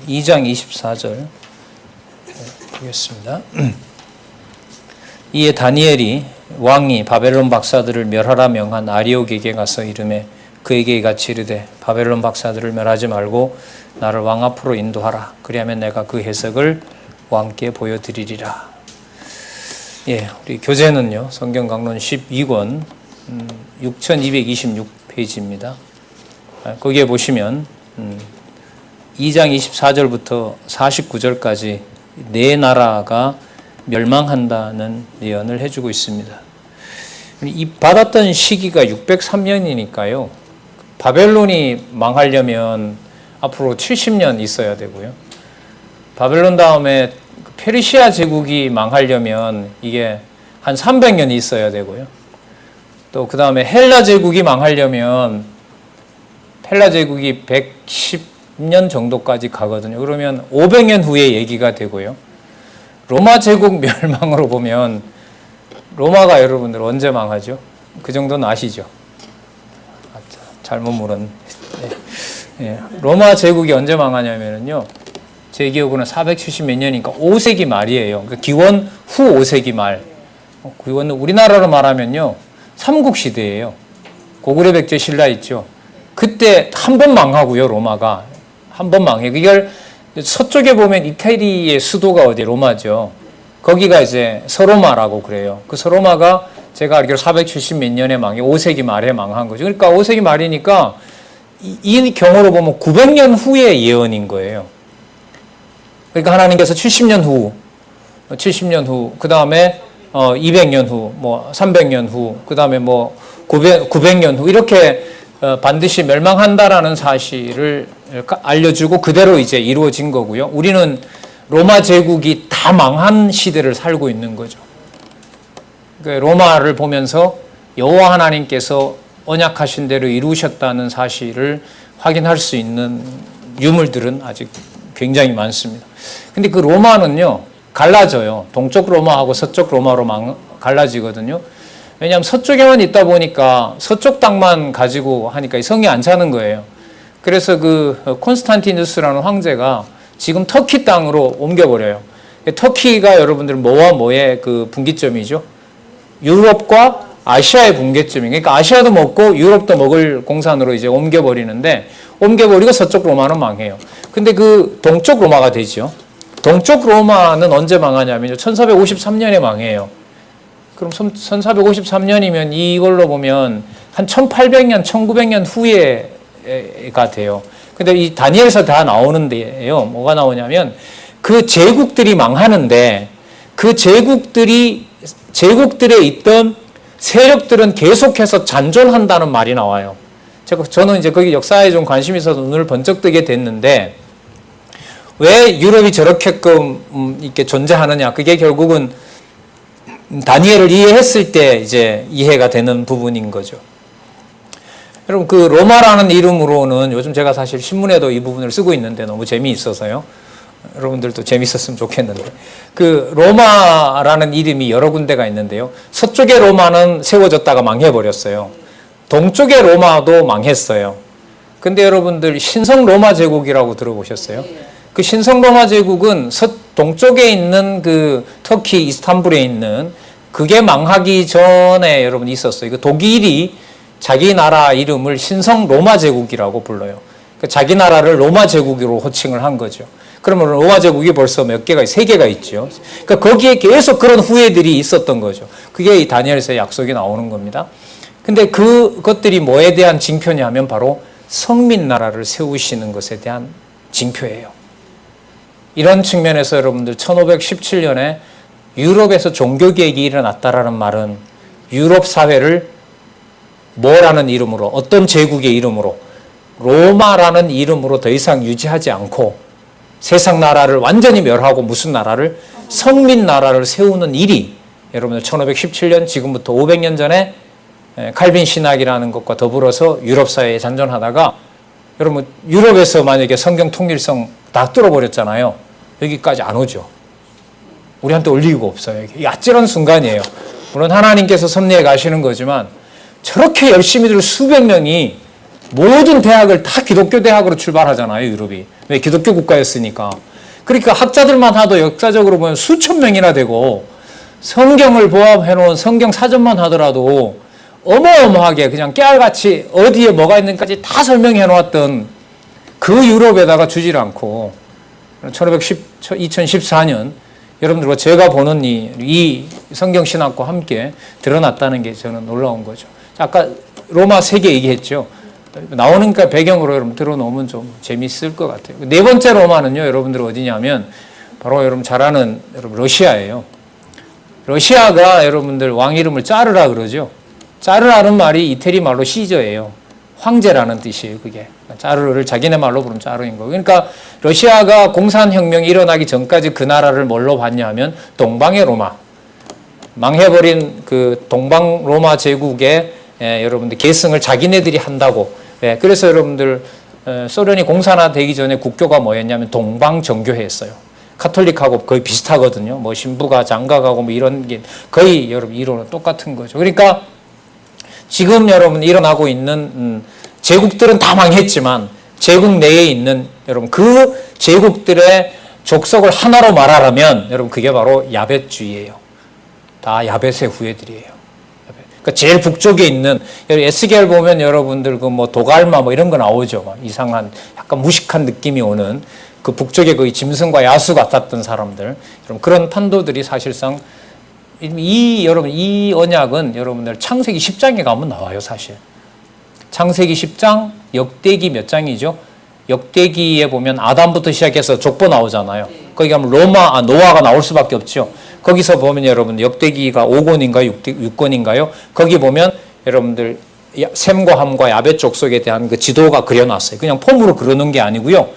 2장 24절 보겠습니다. 이에 다니엘이 왕이 바벨론 박사들을 멸하라 명한 아리옥에게 가서 이르매 그에게 이같이 이르되 바벨론 박사들을 멸하지 말고 나를 왕 앞으로 인도하라. 그리하면 내가 그 해석을 왕께 보여드리리라. 예, 우리 교재는요, 성경 강론 12권 6226페이지입니다. 거기에 보시면 2장 24절부터 49절까지 네 나라가 멸망한다는 예언을 해주고 있습니다. 이 받았던 시기가 603년이니까요. 바벨론이 망하려면 앞으로 70년 있어야 되고요. 바벨론 다음에 페르시아 제국이 망하려면 이게 한 300년이 있어야 되고요. 또 그 다음에 헬라 제국이 망하려면 헬라 제국이 110년 정도까지 가거든요. 그러면 500년 후에 얘기가 되고요. 로마 제국 멸망으로 보면 로마가 여러분들 언제 망하죠? 그 정도는 아시죠? 잘못 물었네. 예. 로마 제국이 언제 망하냐면요. 제 기억으로는 470 몇 년이니까 5세기 말이에요. 그러니까 기원 후 5세기 말. 기원 우리나라로 말하면요. 삼국시대예요. 고구려 백제 신라 있죠. 그때 한 번 망하고요. 로마가. 한 번 망해요. 이걸 서쪽에 보면 이태리의 수도가 어디 로마죠. 거기가 이제 서로마라고 그래요. 그 서로마가 제가 알기로 470 몇 년에 망해 5세기 말에 망한 거죠. 그러니까 5세기 말이니까 이 경우로 보면 900년 후의 예언인 거예요. 그러니까 하나님께서 70년 후, 그 다음에 200년 후, 뭐 300년 후, 그 다음에 뭐 900년 후 이렇게 반드시 멸망한다라는 사실을 알려주고 그대로 이제 이루어진 거고요. 우리는 로마 제국이 다 망한 시대를 살고 있는 거죠. 로마를 보면서 여호와 하나님께서 언약하신 대로 이루셨다는 사실을 확인할 수 있는 유물들은 아직 굉장히 많습니다. 근데 그 로마는요, 갈라져요. 동쪽 로마하고 서쪽 로마로 갈라지거든요. 왜냐하면 서쪽에만 있다 보니까 서쪽 땅만 가지고 하니까 성이 안 차는 거예요. 그래서 그 콘스탄티누스라는 황제가 지금 터키 땅으로 옮겨버려요. 터키가 여러분들 뭐와 뭐의 그 분기점이죠? 유럽과 아시아의 분기점이에요. 그러니까 아시아도 먹고 유럽도 먹을 공산으로 이제 옮겨버리는데 옮겨버리고 서쪽 로마는 망해요. 근데 그 동쪽 로마가 되죠. 동쪽 로마는 언제 망하냐면요. 1453년에 망해요. 그럼 1453년이면 이걸로 보면 한 1800년, 1900년 후에가 돼요. 근데 이 다니엘에서 다 나오는데요. 뭐가 나오냐면 그 제국들이 망하는데 그 제국들에 있던 세력들은 계속해서 잔존한다는 말이 나와요. 저는 이제 거기 역사에 좀 관심이 있어서 눈을 번쩍 뜨게 됐는데 왜 유럽이 저렇게끔 이렇게 존재하느냐? 그게 결국은 다니엘을 이해했을 때 이제 이해가 되는 부분인 거죠. 여러분, 그 로마라는 이름으로는 요즘 제가 사실 신문에도 이 부분을 쓰고 있는데 너무 재미있어서요. 여러분들도 재밌었으면 좋겠는데. 그 로마라는 이름이 여러 군데가 있는데요. 서쪽의 로마는 세워졌다가 망해버렸어요. 동쪽의 로마도 망했어요. 근데 여러분들 신성 로마 제국이라고 들어보셨어요? 그 신성 로마 제국은 동쪽에 있는 그 터키 이스탄불에 있는 그게 망하기 전에 여러분 있었어요. 그 독일이 자기 나라 이름을 신성 로마 제국이라고 불러요. 그 자기 나라를 로마 제국으로 호칭을 한 거죠. 그러면 로마 제국이 벌써 몇 개가, 3개가 있죠. 그러니까 거기에 계속 그런 후예들이 있었던 거죠. 그게 이 다니엘서의 약속이 나오는 겁니다. 근데 그것들이 뭐에 대한 징표냐 면 바로 성민 나라를 세우시는 것에 대한 징표예요. 이런 측면에서 여러분들 1517년에 유럽에서 종교개혁이 일어났다라는 말은 유럽 사회를 뭐라는 이름으로, 어떤 제국의 이름으로, 로마라는 이름으로 더 이상 유지하지 않고 세상 나라를 완전히 멸하고 무슨 나라를, 성민 나라를 세우는 일이 여러분들 1517년 지금부터 500년 전에 칼빈 신학이라는 것과 더불어서 유럽 사회에 잔존하다가 여러분 유럽에서 만약에 성경 통일성 다 뚫어버렸잖아요. 여기까지 안 오죠. 우리한테 올 이유가 없어요. 이게 아찔한 순간이에요. 물론 하나님께서 섭리해 가시는 거지만 저렇게 열심히들 수백 명이 모든 대학을 다 기독교 대학으로 출발하잖아요. 유럽이. 왜? 기독교 국가였으니까. 그러니까 학자들만 하도 역사적으로 보면 수천 명이나 되고 성경을 보합해 놓은 성경 사전만 하더라도 어마어마하게 그냥 깨알같이 어디에 뭐가 있는지까지 다 설명해 놓았던 그 유럽에다가 주질 않고 2014년 여러분들과 제가 보는 이 성경신학과 함께 드러났다는 게 저는 놀라운 거죠. 아까 로마 3개 얘기했죠. 나오니까 배경으로 여러분 들어놓으면 좀 재밌을 것 같아요. 네 번째 로마는요, 여러분들 어디냐면 바로 여러분 잘 아는 러시아예요. 러시아가 여러분들 왕 이름을 짜르라 그러죠. 짜르라는 말이 이태리 말로 시저예요. 황제라는 뜻이에요, 그게. 짜르를 자기네 말로 부르면 짜르인 거예요. 그러니까 러시아가 공산혁명이 일어나기 전까지 그 나라를 뭘로 봤냐 하면 동방의 로마. 망해버린 그 동방 로마 제국의 여러분들 계승을 자기네들이 한다고. 그래서 여러분들 소련이 공산화되기 전에 국교가 뭐였냐면 동방 정교회였어요. 카톨릭하고 거의 비슷하거든요. 뭐 신부가 장가가고 뭐 이런 게 거의 여러분 이론은 똑같은 거죠. 그러니까 지금 여러분 일어나고 있는 제국들은 다 망했지만 제국 내에 있는 여러분 그 제국들의 족속을 하나로 말하라면 여러분 그게 바로 야벳주의예요. 다 야벳의 후예들이에요. 그러니까 제일 북쪽에 있는 에스겔 보면 여러분들 그 뭐 도갈마 뭐 이런 거 나오죠. 막 이상한 약간 무식한 느낌이 오는 그 북쪽에 거의 짐승과 야수 같았던 사람들. 여러분 그런 판도들이 사실상 여러분 이 언약은 여러분들 창세기 10장에 가면 나와요, 사실. 창세기 10장 역대기 몇 장이죠? 역대기에 보면 아담부터 시작해서 족보 나오잖아요. 거기 가면 노아가 나올 수밖에 없죠. 거기서 보면 여러분 역대기가 5권인가요? 6권인가요? 거기 보면 여러분들 셈과 함과 야벳 족속에 대한 그 지도가 그려놨어요. 그냥 폼으로 그려놓은 게 아니고요.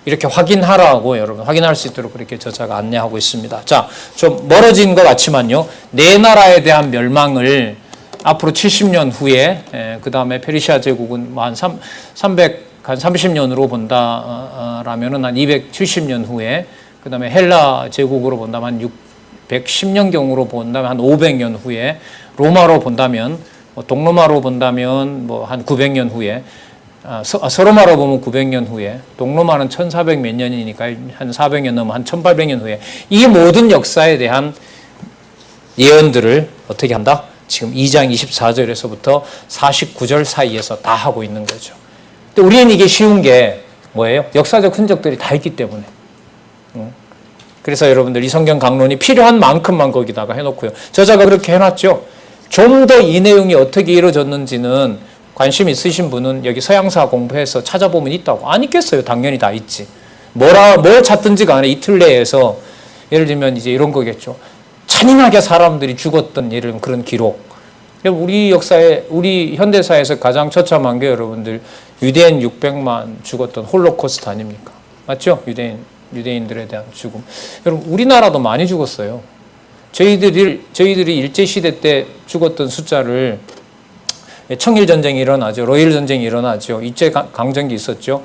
이렇게 확인하라고 여러분 확인할 수 있도록 그렇게 저자가 안내하고 있습니다. 자, 좀 멀어진 것 같지만요. 네 나라에 대한 멸망을 앞으로 70년 후에 그 다음에 페르시아 제국은 한 30년으로 본다라면은 한 270년 후에 그 다음에 헬라 제국으로 본다면 한 110년경으로 본다면 한 500년 후에 로마로 본다면 동로마로 본다면 뭐 한 900년 후에 서로마로 보면 900년 후에 동로마는 1400 몇 년이니까 한 400년 넘으면 한 1800년 후에 이 모든 역사에 대한 예언들을 어떻게 한다? 지금 2장 24절에서부터 49절 사이에서 다 하고 있는 거죠. 근데 우리는 이게 쉬운 게 뭐예요? 역사적 흔적들이 다 있기 때문에. 그래서 여러분들 이 성경 강론이 필요한 만큼만 거기다가 해놓고요. 저자가 그렇게 해놨죠. 좀 더 이 내용이 어떻게 이루어졌는지는 관심 있으신 분은 여기 서양사 공부해서 찾아보면 있다고. 안 있겠어요. 당연히 다 있지. 뭘 찾든지 간에 이틀 내에서 예를 들면 이제 이런 거겠죠. 잔인하게 사람들이 죽었던 예를 들면 그런 기록. 우리 역사에, 우리 현대사에서 가장 처참한 게 여러분들 유대인 600만 죽었던 홀로코스트 아닙니까? 맞죠? 유대인들에 대한 죽음. 여러분, 우리나라도 많이 죽었어요. 저희들이 일제시대 때 죽었던 숫자를 청일전쟁이 일어나죠. 로일전쟁이 일어나죠. 일제강점기 있었죠.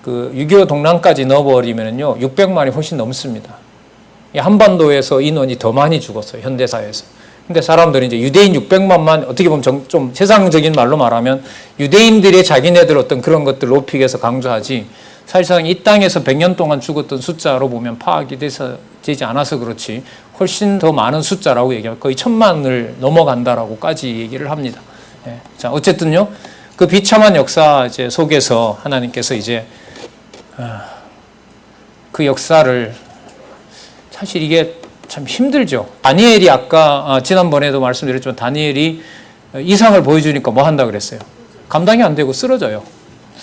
그 6.25 동란까지 넣어버리면요. 600만이 훨씬 넘습니다. 한반도에서 인원이 더 많이 죽었어요. 현대사에서. 근데 사람들이 이제 유대인 600만만 어떻게 보면 좀 세상적인 말로 말하면 유대인들의 자기네들 어떤 그런 것들 높이기 위해서 강조하지 사실상 이 땅에서 100년 동안 죽었던 숫자로 보면 파악이 되지 않아서 그렇지 훨씬 더 많은 숫자라고 얘기하면 거의 1000만을 넘어간다라고까지 얘기를 합니다. 예. 자, 어쨌든요. 그 비참한 역사 이제 속에서 하나님께서 이제 그 역사를 사실 이게 참 힘들죠. 다니엘이 아까 지난번에도 말씀드렸지만 다니엘이 이상을 보여주니까 뭐 한다 그랬어요? 감당이 안 되고 쓰러져요.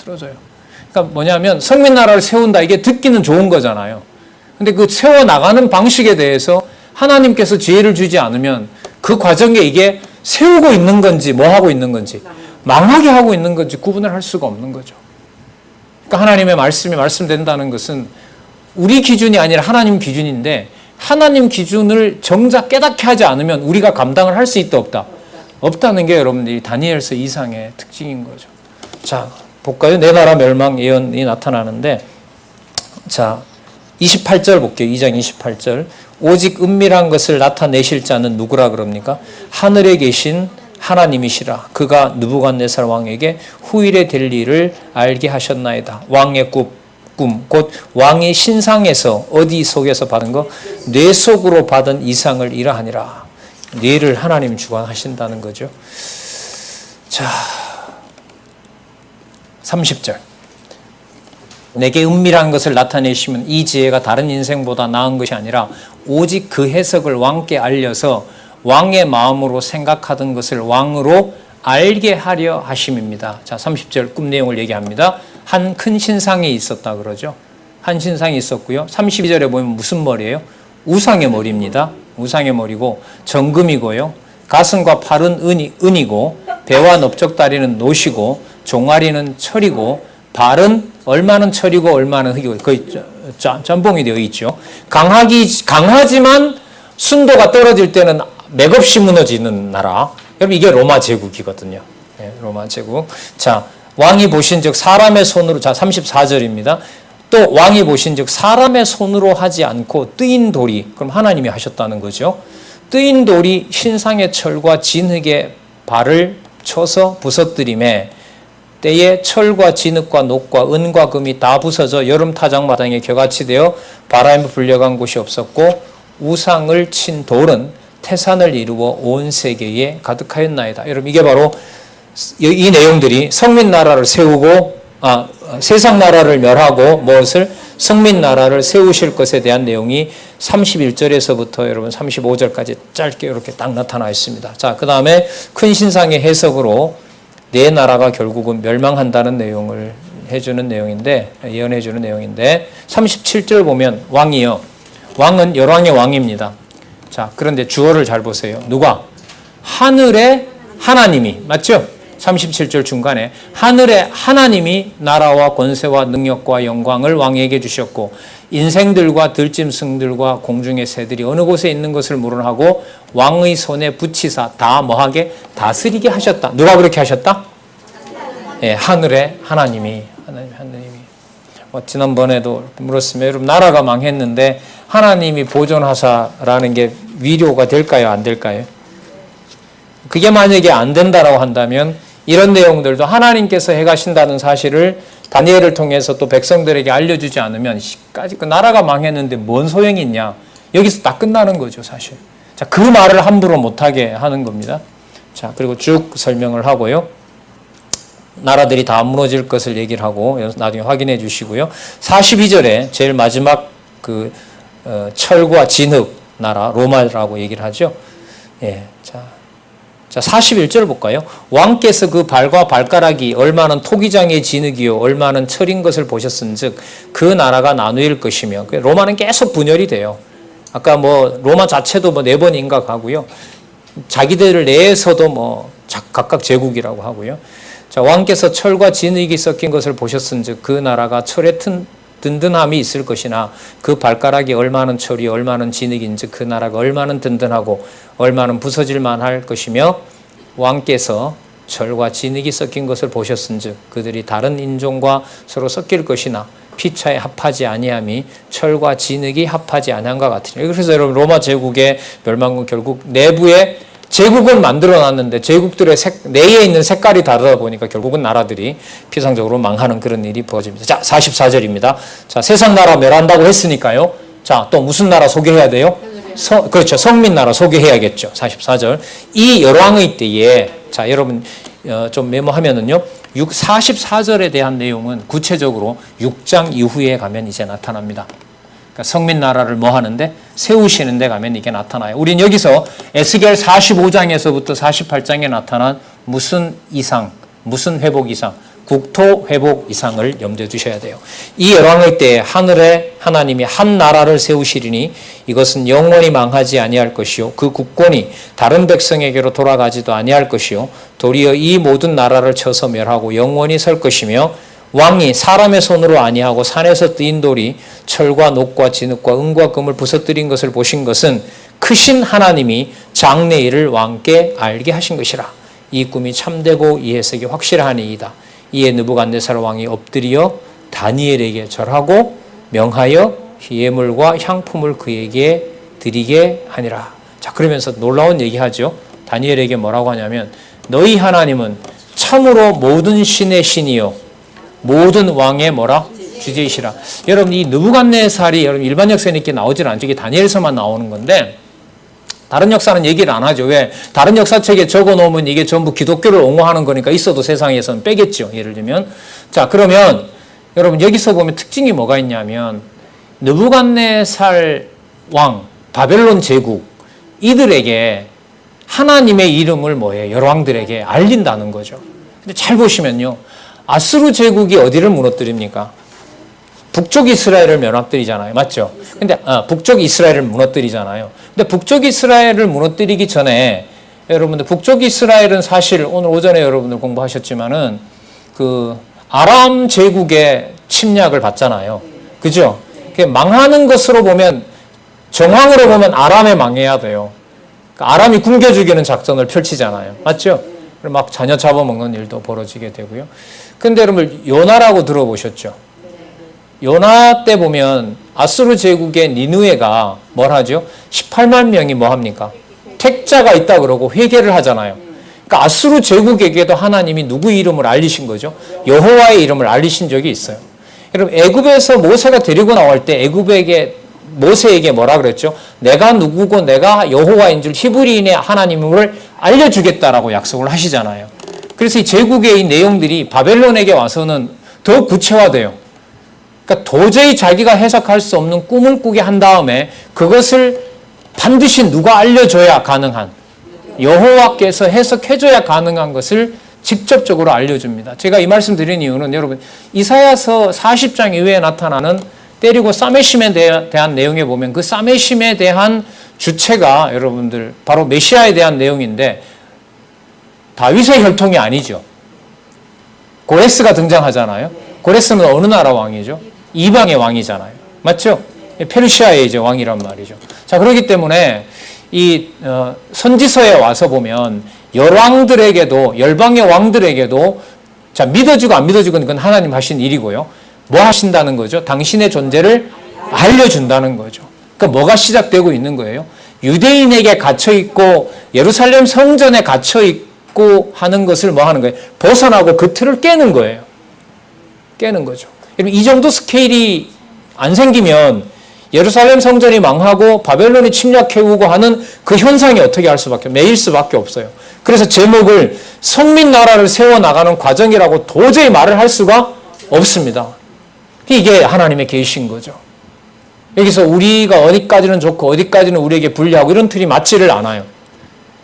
그러니까 뭐냐면 성민나라를 세운다 이게 듣기는 좋은 거잖아요. 근데 그 세워나가는 방식에 대해서 하나님께서 지혜를 주지 않으면 그 과정에 이게 세우고 있는 건지 뭐 하고 있는 건지 망하게 하고 있는 건지 구분을 할 수가 없는 거죠. 그러니까 하나님의 말씀이 말씀된다는 것은 우리 기준이 아니라 하나님 기준인데 하나님 기준을 정작 깨닫게 하지 않으면 우리가 감당을 할 수 있다 없다? 없다는 게 여러분들이 다니엘서 이상의 특징인 거죠. 자, 볼까요? 내 나라 멸망 예언이 나타나는데 자 28절 볼게요. 2장 28절 오직 은밀한 것을 나타내실 자는 누구라 그럽니까? 하늘에 계신 하나님이시라. 그가 느부갓네살 왕에게 후일에 될 일을 알게 하셨나이다. 왕의 굽 꿈, 곧 왕이 신상에서 어디 속에서 받은 거? 뇌 속으로 받은 이상을 이러하니라. 뇌를 하나님이 주관하신다는 거죠. 자, 30절. 내게 은밀한 것을 나타내시면 이 지혜가 다른 인생보다 나은 것이 아니라 오직 그 해석을 왕께 알려서 왕의 마음으로 생각하던 것을 왕으로 알게 하려 하심입니다. 자, 30절 꿈 내용을 얘기합니다. 한 큰 신상이 있었다 그러죠. 한 신상이 있었고요. 32절에 보면 무슨 머리예요? 우상의 머리입니다. 우상의 머리고 정금이고요. 가슴과 팔은 은이고 배와 넓적다리는 노시고 종아리는 철이고 발은 얼마는 철이고 얼마는 흙이고 거의 짬뽕이 되어 있죠. 강하지만 순도가 떨어질 때는 맥없이 무너지는 나라. 여러분 이게 로마 제국이거든요. 네, 로마 제국. 자, 왕이 보신즉 사람의 손으로, 자 34절입니다. 또 왕이 보신즉 사람의 손으로 하지 않고 뜨인 돌이, 그럼 하나님이 하셨다는 거죠. 뜨인 돌이 신상의 철과 진흙의 발을 쳐서 부서뜨림에 때에 철과 진흙과 녹과 은과 금이 다 부서져 여름 타작마당에 겨같이 되어 바람에 불려간 곳이 없었고 우상을 친 돌은 태산을 이루어 온 세계에 가득하였나이다. 여러분 이게 바로 이 내용들이 성민 나라를 세우고 세상 나라를 멸하고 무엇을 성민 나라를 세우실 것에 대한 내용이 31절에서부터 여러분 35절까지 짧게 이렇게 딱 나타나 있습니다. 자, 그 다음에 큰 신상의 해석으로 내 나라가 결국은 멸망한다는 내용을 해주는 내용인데, 예언해주는 내용인데 37절 보면 왕이요. 왕은 열왕의 왕입니다. 자, 그런데 주어를 잘 보세요. 누가? 하늘의 하나님이, 맞죠? 37절 중간에 하늘의 하나님이 나라와 권세와 능력과 영광을 왕에게 주셨고 인생들과 들짐승들과 공중의 새들이 어느 곳에 있는 것을 물어하고 왕의 손에 붙이사 다 뭐하게? 다스리게 하셨다. 누가 그렇게 하셨다? 예, 하늘의 하나님이. 지난번에도 물었으면 여러분 나라가 망했는데 하나님이 보존하사라는 게 위로가 될까요? 안 될까요? 그게 만약에 안 된다라고 한다면 이런 내용들도 하나님께서 해가신다는 사실을 다니엘을 통해서 또 백성들에게 알려주지 않으면 까지 그 나라가 망했는데 뭔 소용이 있냐. 여기서 딱 끝나는 거죠, 사실. 자, 그 말을 함부로 못하게 하는 겁니다. 자, 그리고 쭉 설명을 하고요. 나라들이 다 무너질 것을 얘기를 하고 나중에 확인해 주시고요. 42절에 제일 마지막 철과 진흙 나라 로마라고 얘기를 하죠. 예, 자 41절 볼까요? 왕께서 그 발과 발가락이 얼마는 토기장의 진흙이요 얼마는 철인 것을 보셨은즉 그 나라가 나누일 것이며, 로마는 계속 분열이 돼요. 아까 로마 자체도 4번인가 가고요. 자기들 내에서도 각각 제국이라고 하고요. 자, 왕께서 철과 진흙이 섞인 것을 보셨은즉 그 나라가 철의 든든함이 있을 것이나 그 발가락이 얼마는 철이 얼마는 진흙인즉 그 나라가 얼마는 든든하고 얼마는 부서질 만할 것이며 왕께서 철과 진흙이 섞인 것을 보셨은즉 그들이 다른 인종과 서로 섞일 것이나 피차에 합하지 아니함이 철과 진흙이 합하지 아니함과 같으니. 그래서 여러분 로마 제국의 멸망은 결국 내부에 제국을 만들어놨는데 제국들의 내에 있는 색깔이 다르다 보니까 결국은 나라들이 피상적으로 망하는 그런 일이 벌어집니다. 자, 44절입니다. 자, 세상 나라 멸한다고 했으니까요. 자, 또 무슨 나라 소개해야 돼요? 그렇죠. 성민 나라 소개해야겠죠. 44절. 이 열왕의 때에, 자, 여러분 좀 메모하면은요. 44절에 대한 내용은 구체적으로 6장 이후에 가면 이제 나타납니다. 그러니까 성민 나라를 하는데 세우시는 데 가면 이게 나타나요. 우린 여기서 에스겔 45장에서부터 48장에 나타난 무슨 이상, 무슨 회복 이상, 국토 회복 이상을 염두에 두셔야 돼요. 이 열왕의 때에 하늘의 하나님이 한 나라를 세우시리니 이것은 영원히 망하지 아니할 것이요 그 국권이 다른 백성에게로 돌아가지도 아니할 것이요 도리어 이 모든 나라를 쳐서 멸하고 영원히 설 것이며 왕이 사람의 손으로 아니하고 산에서 뜨인 돌이 철과 녹과 진흙과 은과 금을 부서뜨린 것을 보신 것은 크신 하나님이 장래일을 왕께 알게 하신 것이라. 이 꿈이 참되고 이 해석이 확실하니이다. 이에 느부갓네살 왕이 엎드려 다니엘에게 절하고 명하여 희애물과 향품을 그에게 드리게 하니라. 자, 그러면서 놀라운 얘기하죠. 다니엘에게 뭐라고 하냐면 너희 하나님은 참으로 모든 신의 신이요 모든 왕의 주제이시라. 여러분 이 느부갓네살이 여러분 일반 역사에 이렇게 나오질 않죠. 이게 다니엘서만 나오는 건데 다른 역사는 얘기를 안 하죠. 왜? 다른 역사책에 적어놓으면 이게 전부 기독교를 옹호하는 거니까 있어도 세상에서는 빼겠죠. 예를 들면. 자, 그러면 여러분 여기서 보면 특징이 뭐가 있냐면 느부갓네살 왕, 바벨론 제국 이들에게 하나님의 이름을 뭐예요? 열왕들에게 알린다는 거죠. 근데 잘 보시면요. 아수르 제국이 어디를 무너뜨립니까? 북쪽 이스라엘을 무너뜨리잖아요. 맞죠? 근데 북쪽 이스라엘을 무너뜨리잖아요. 근데 북쪽 이스라엘을 무너뜨리기 전에 여러분들 북쪽 이스라엘은 사실 오늘 오전에 여러분들 공부하셨지만은 그 아람 제국의 침략을 받잖아요. 그죠? 망하는 것으로 보면 정황으로 보면 아람에 망해야 돼요. 그러니까 아람이 굶겨 죽이는 작전을 펼치잖아요. 맞죠? 막 자녀 잡아먹는 일도 벌어지게 되고요. 근데 여러분 요나라고 들어보셨죠? 요나 때 보면 아수르 제국의 니느웨가 뭘 하죠? 18만 명이 뭐 합니까? 택자가 있다 그러고 회개를 하잖아요. 그러니까 아수르 제국에게도 하나님이 누구 이름을 알리신 거죠? 여호와의 이름을 알리신 적이 있어요. 여러분 애굽에서 모세가 데리고 나올 때 애굽에게 모세에게 뭐라 그랬죠? 내가 누구고 내가 여호와인 줄 히브리인의 하나님을 알려주겠다라고 약속을 하시잖아요. 그래서 이 제국의 이 내용들이 바벨론에게 와서는 더 구체화돼요. 그러니까 도저히 자기가 해석할 수 없는 꿈을 꾸게 한 다음에 그것을 반드시 누가 알려줘야 가능한 여호와께서 해석해줘야 가능한 것을 직접적으로 알려줍니다. 제가 이 말씀 드린 이유는 여러분 이사야서 40장 이후에 나타나는 때리고 싸매심에 대한 내용에 보면 그 싸매심에 대한 주체가 여러분들 바로 메시아에 대한 내용인데 다윗의 혈통이 아니죠. 고레스가 등장하잖아요. 고레스는 어느 나라 왕이죠? 이방의 왕이잖아요. 맞죠? 페르시아의 이제 왕이란 말이죠. 자, 그렇기 때문에 이 선지서에 와서 보면 열왕들에게도 열방의 왕들에게도 자 믿어지고 안 믿어지고 그건 하나님 하신 일이고요. 뭐 하신다는 거죠? 당신의 존재를 알려준다는 거죠. 그러니까 뭐가 시작되고 있는 거예요? 유대인에게 갇혀있고 예루살렘 성전에 갇혀있고 하는 것을 뭐 하는 거예요? 벗어나고 그 틀을 깨는 거예요. 깨는 거죠. 이 정도 스케일이 안 생기면 예루살렘 성전이 망하고 바벨론이 침략해오고 하는 그 현상이 어떻게 할 수밖에 매일 수밖에 없어요. 그래서 제목을 성민 나라를 세워나가는 과정이라고 도저히 말을 할 수가 없습니다. 이게 하나님의 계시인 거죠. 여기서 우리가 어디까지는 좋고 어디까지는 우리에게 불리하고 이런 틀이 맞지를 않아요.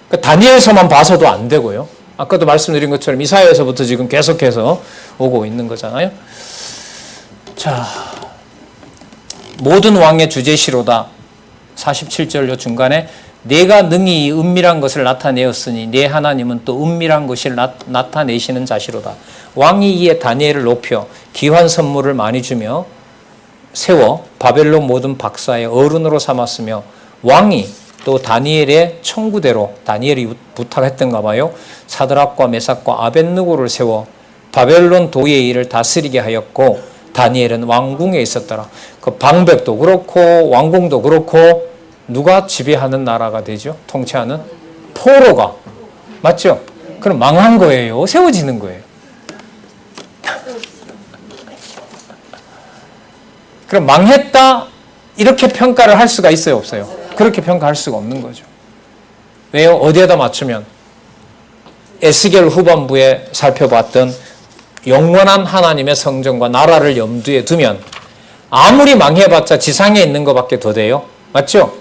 그러니까 다니엘서만 봐서도 안 되고요. 아까도 말씀드린 것처럼 이사야에서부터 지금 계속해서 오고 있는 거잖아요. 자, 모든 왕의 주제시로다. 47절 요 중간에 내가 능히 이 은밀한 것을 나타내었으니 내 하나님은 또 은밀한 것을 나타내시는 자시로다. 왕이 이에 다니엘을 높여 귀한 선물을 많이 주며 세워 바벨론 모든 박사의 어른으로 삼았으며 왕이 또 다니엘의 청구대로 다니엘이 부탁했던가 봐요. 사드락과 메삭과 아벳느고를 세워 바벨론 도의 일을 다스리게 하였고 다니엘은 왕궁에 있었더라. 그 방백도 그렇고 왕궁도 그렇고 누가 지배하는 나라가 되죠? 통치하는 포로가. 맞죠? 그럼 망한 거예요? 세워지는 거예요? 그럼 망했다 이렇게 평가를 할 수가 있어요? 없어요? 그렇게 평가할 수가 없는 거죠. 왜요? 어디에다 맞추면 에스겔 후반부에 살펴봤던 영원한 하나님의 성전과 나라를 염두에 두면 아무리 망해봤자 지상에 있는 것밖에 더 돼요. 맞죠?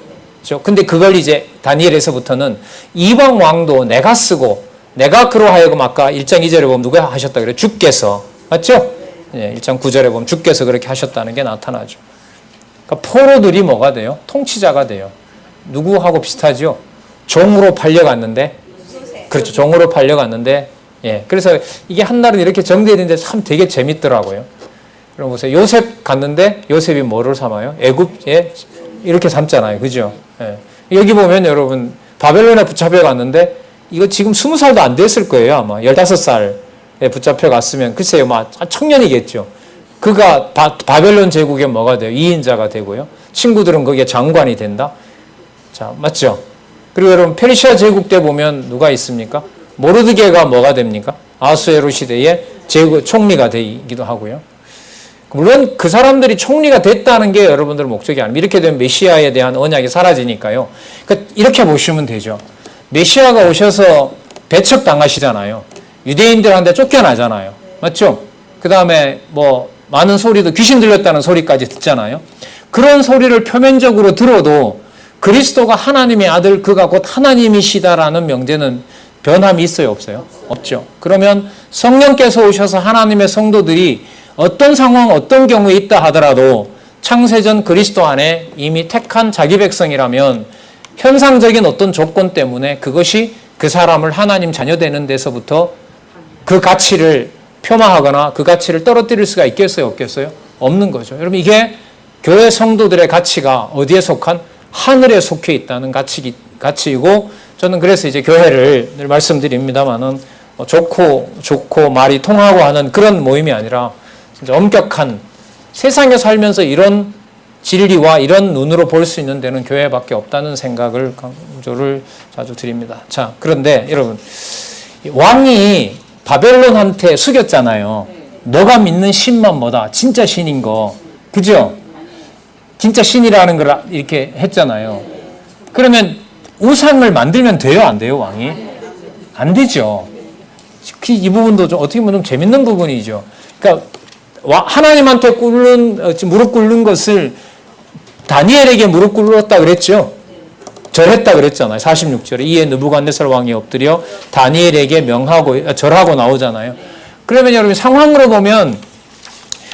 근데 그걸 이제 다니엘에서부터는 이방 왕도 내가 쓰고 내가 그로 하여금 아까 1장 2절에 보면 누가 하셨다 그래요? 주께서. 맞죠? 1장 9절에 보면 주께서 그렇게 하셨다는 게 나타나죠. 그러니까 포로들이 뭐가 돼요? 통치자가 돼요. 누구하고 비슷하죠? 종으로 팔려갔는데 그렇죠. 종으로 팔려갔는데 그래서 이게 한날은 이렇게 정리되는데 참 되게 재밌더라고요. 여러분 보세요. 요셉 갔는데 요셉이 뭐를 삼아요? 애굽에 이렇게 삼잖아요. 그죠? 여기 보면 여러분 바벨론에 붙잡혀 갔는데 이거 지금 20살도 안 됐을 거예요. 아마 15살에 붙잡혀 갔으면 글쎄요. 막 청년이겠죠. 그가 바벨론 제국에 뭐가 돼요? 2인자가 되고요. 친구들은 거기에 장관이 된다. 자, 맞죠? 그리고 여러분 페르시아 제국 때 보면 누가 있습니까? 모르드게가 뭐가 됩니까? 아수에로 시대의 제국 총리가 되기도 하고요. 물론 그 사람들이 총리가 됐다는 게 여러분들의 목적이 아닙니다. 이렇게 되면 메시아에 대한 언약이 사라지니까요. 그러니까 이렇게 보시면 되죠. 메시아가 오셔서 배척당하시잖아요. 유대인들한테 쫓겨나잖아요. 맞죠? 그 다음에 뭐 많은 소리도 귀신 들렸다는 소리까지 듣잖아요. 그런 소리를 표면적으로 들어도 그리스도가 하나님의 아들, 그가 곧 하나님이시다라는 명제는 변함이 있어요, 없어요? 없죠. 그러면 성령께서 오셔서 하나님의 성도들이 어떤 상황, 어떤 경우에 있다 하더라도 창세전 그리스도 안에 이미 택한 자기 백성이라면 현상적인 어떤 조건 때문에 그것이 그 사람을 하나님 자녀 되는 데서부터 그 가치를 폄하하거나 그 가치를 떨어뜨릴 수가 있겠어요, 없겠어요? 없는 거죠. 여러분, 이게 교회 성도들의 가치가 어디에 속한? 하늘에 속해 있다는 가치이고, 저는 그래서 이제 교회를 늘 말씀드립니다만은 좋고 말이 통하고 하는 그런 모임이 아니라 진짜 엄격한, 세상에 살면서 이런 진리와 이런 눈으로 볼 수 있는 데는 교회밖에 없다는 생각을 강조를 자주 드립니다. 자, 그런데 여러분, 왕이 바벨론한테 숙였잖아요. 너가 믿는 신만 뭐다? 진짜 신인 거. 그죠? 진짜 신이라는 걸 이렇게 했잖아요. 그러면 우상을 만들면 돼요, 안 돼요, 왕이? 안 되죠. 이 부분도 좀 어떻게 보면 좀 재밌는 부분이죠. 그러니까 하나님한테 무릎 꿇는 것을 다니엘에게 무릎 꿇었다 그랬죠. 절했다 그랬잖아요. 46절에 이에 느부갓네살 왕이 엎드려 다니엘에게 절하고 나오잖아요. 그러면 여러분 상황으로 보면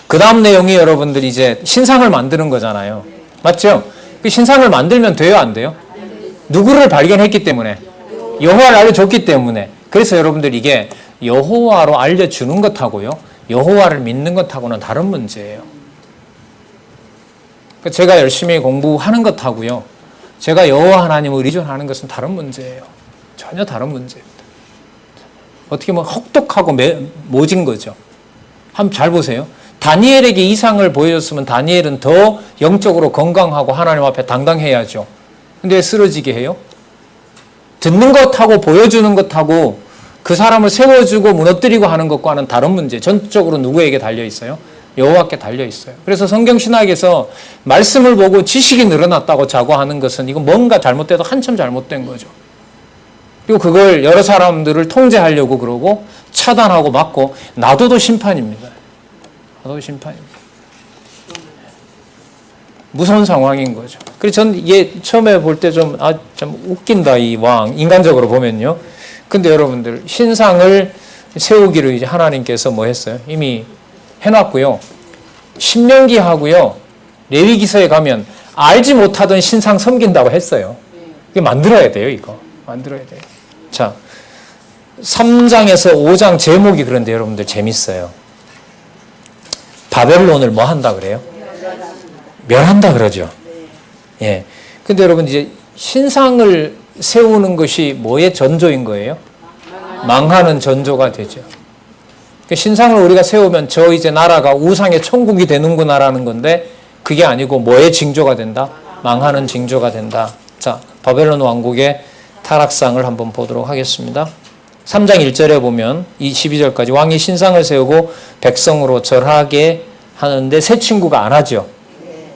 그 다음 내용이 여러분들이 이제 신상을 만드는 거잖아요. 맞죠? 그 신상을 만들면 돼요, 안 돼요? 누구를 발견했기 때문에? 여호와를 알려줬기 때문에. 그래서 여러분들 이게 여호와로 알려주는 것하고요, 여호와를 믿는 것하고는 다른 문제예요. 제가 열심히 공부하는 것하고요, 제가 여호와 하나님을 의존하는 것은 다른 문제예요. 전혀 다른 문제입니다. 어떻게 보면 혹독하고 모진 거죠. 한번 잘 보세요. 다니엘에게 이상을 보여줬으면 다니엘은 더 영적으로 건강하고 하나님 앞에 당당해야죠. 근데 왜 쓰러지게 해요? 듣는 것하고 보여주는 것하고 그 사람을 세워주고 무너뜨리고 하는 것과는 다른 문제. 전적으로 누구에게 달려있어요? 여호와께 달려있어요. 그래서 성경신학에서 말씀을 보고 지식이 늘어났다고 자고하는 것은 이건 뭔가 잘못돼도 한참 잘못된 거죠. 그리고 그걸 여러 사람들을 통제하려고 그러고 차단하고 막고 놔둬도 심판입니다. 놔둬도 심판입니다. 무서운 상황인 거죠. 그래서 전 이게 처음에 볼 때 좀 웃긴다, 이 왕. 인간적으로 보면요. 근데 여러분들, 신상을 세우기를 이제 하나님께서 뭐 했어요? 이미 해놨고요. 신명기하고요, 레위기서에 가면 알지 못하던 신상 섬긴다고 했어요. 이게 만들어야 돼요, 이거. 만들어야 돼요. 자, 3장에서 5장 제목이 그런데 여러분들 재밌어요. 바벨론을 뭐 한다 그래요? 멸한다 그러죠. 예. 근데 여러분, 이제 신상을 세우는 것이 뭐의 전조인 거예요? 망하는 전조가 되죠. 신상을 우리가 세우면 저 이제 나라가 우상의 천국이 되는구나라는 건데, 그게 아니고 뭐의 징조가 된다? 망하는 징조가 된다. 자, 바벨론 왕국의 타락상을 한번 보도록 하겠습니다. 3장 1절에 보면 이 12절까지 왕이 신상을 세우고 백성으로 절하게 하는데 새 친구가 안 하죠.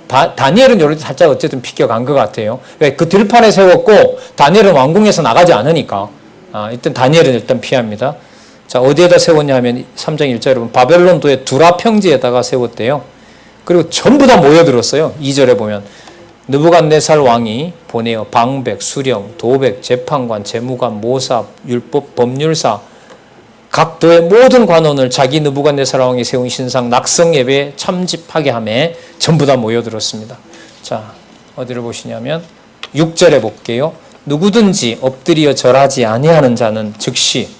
다니엘은 요렇게 살짝 어쨌든 비껴간 것 같아요. 왜? 그 들판에 세웠고 다니엘은 왕궁에서 나가지 않으니까. 일단 다니엘은 일단 피합니다. 자, 어디에다 세웠냐 하면 3장 1절에 보면 바벨론도의 두라 평지에다가 세웠대요. 그리고 전부 다 모여들었어요. 2절에 보면 느부갓네살 왕이 보내어 방백, 수령, 도백, 재판관, 재무관, 모사, 율법, 법률사 각 도의 모든 관원을 자기 느부갓네살 왕이 세운 신상 낙성 예배에 참집하게 하며 전부 다 모여들었습니다. 자, 어디를 보시냐면 6절에 볼게요. 누구든지 엎드려 절하지 아니하는 자는 즉시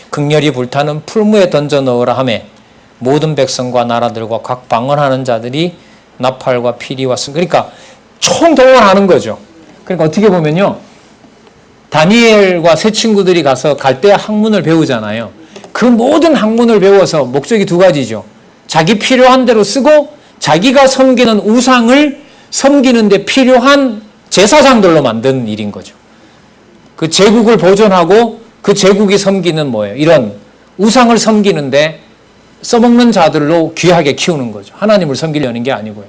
극렬히 불타는 풀무에 던져 넣으라 하며 모든 백성과 나라들과 각 방언하는 자들이 나팔과 피리와 승, 그러니까 총동원하는 거죠. 그러니까 어떻게 보면요, 다니엘과 새 친구들이 가서 갈대아 학문을 배우잖아요. 그 모든 학문을 배워서 목적이 두 가지죠. 자기 필요한 대로 쓰고 자기가 섬기는 우상을 섬기는 데 필요한 제사장들로 만드는 일인 거죠. 그 제국을 보존하고 그 제국이 섬기는 뭐예요? 이런 우상을 섬기는데 써먹는 자들로 귀하게 키우는 거죠. 하나님을 섬기려는 게 아니고요.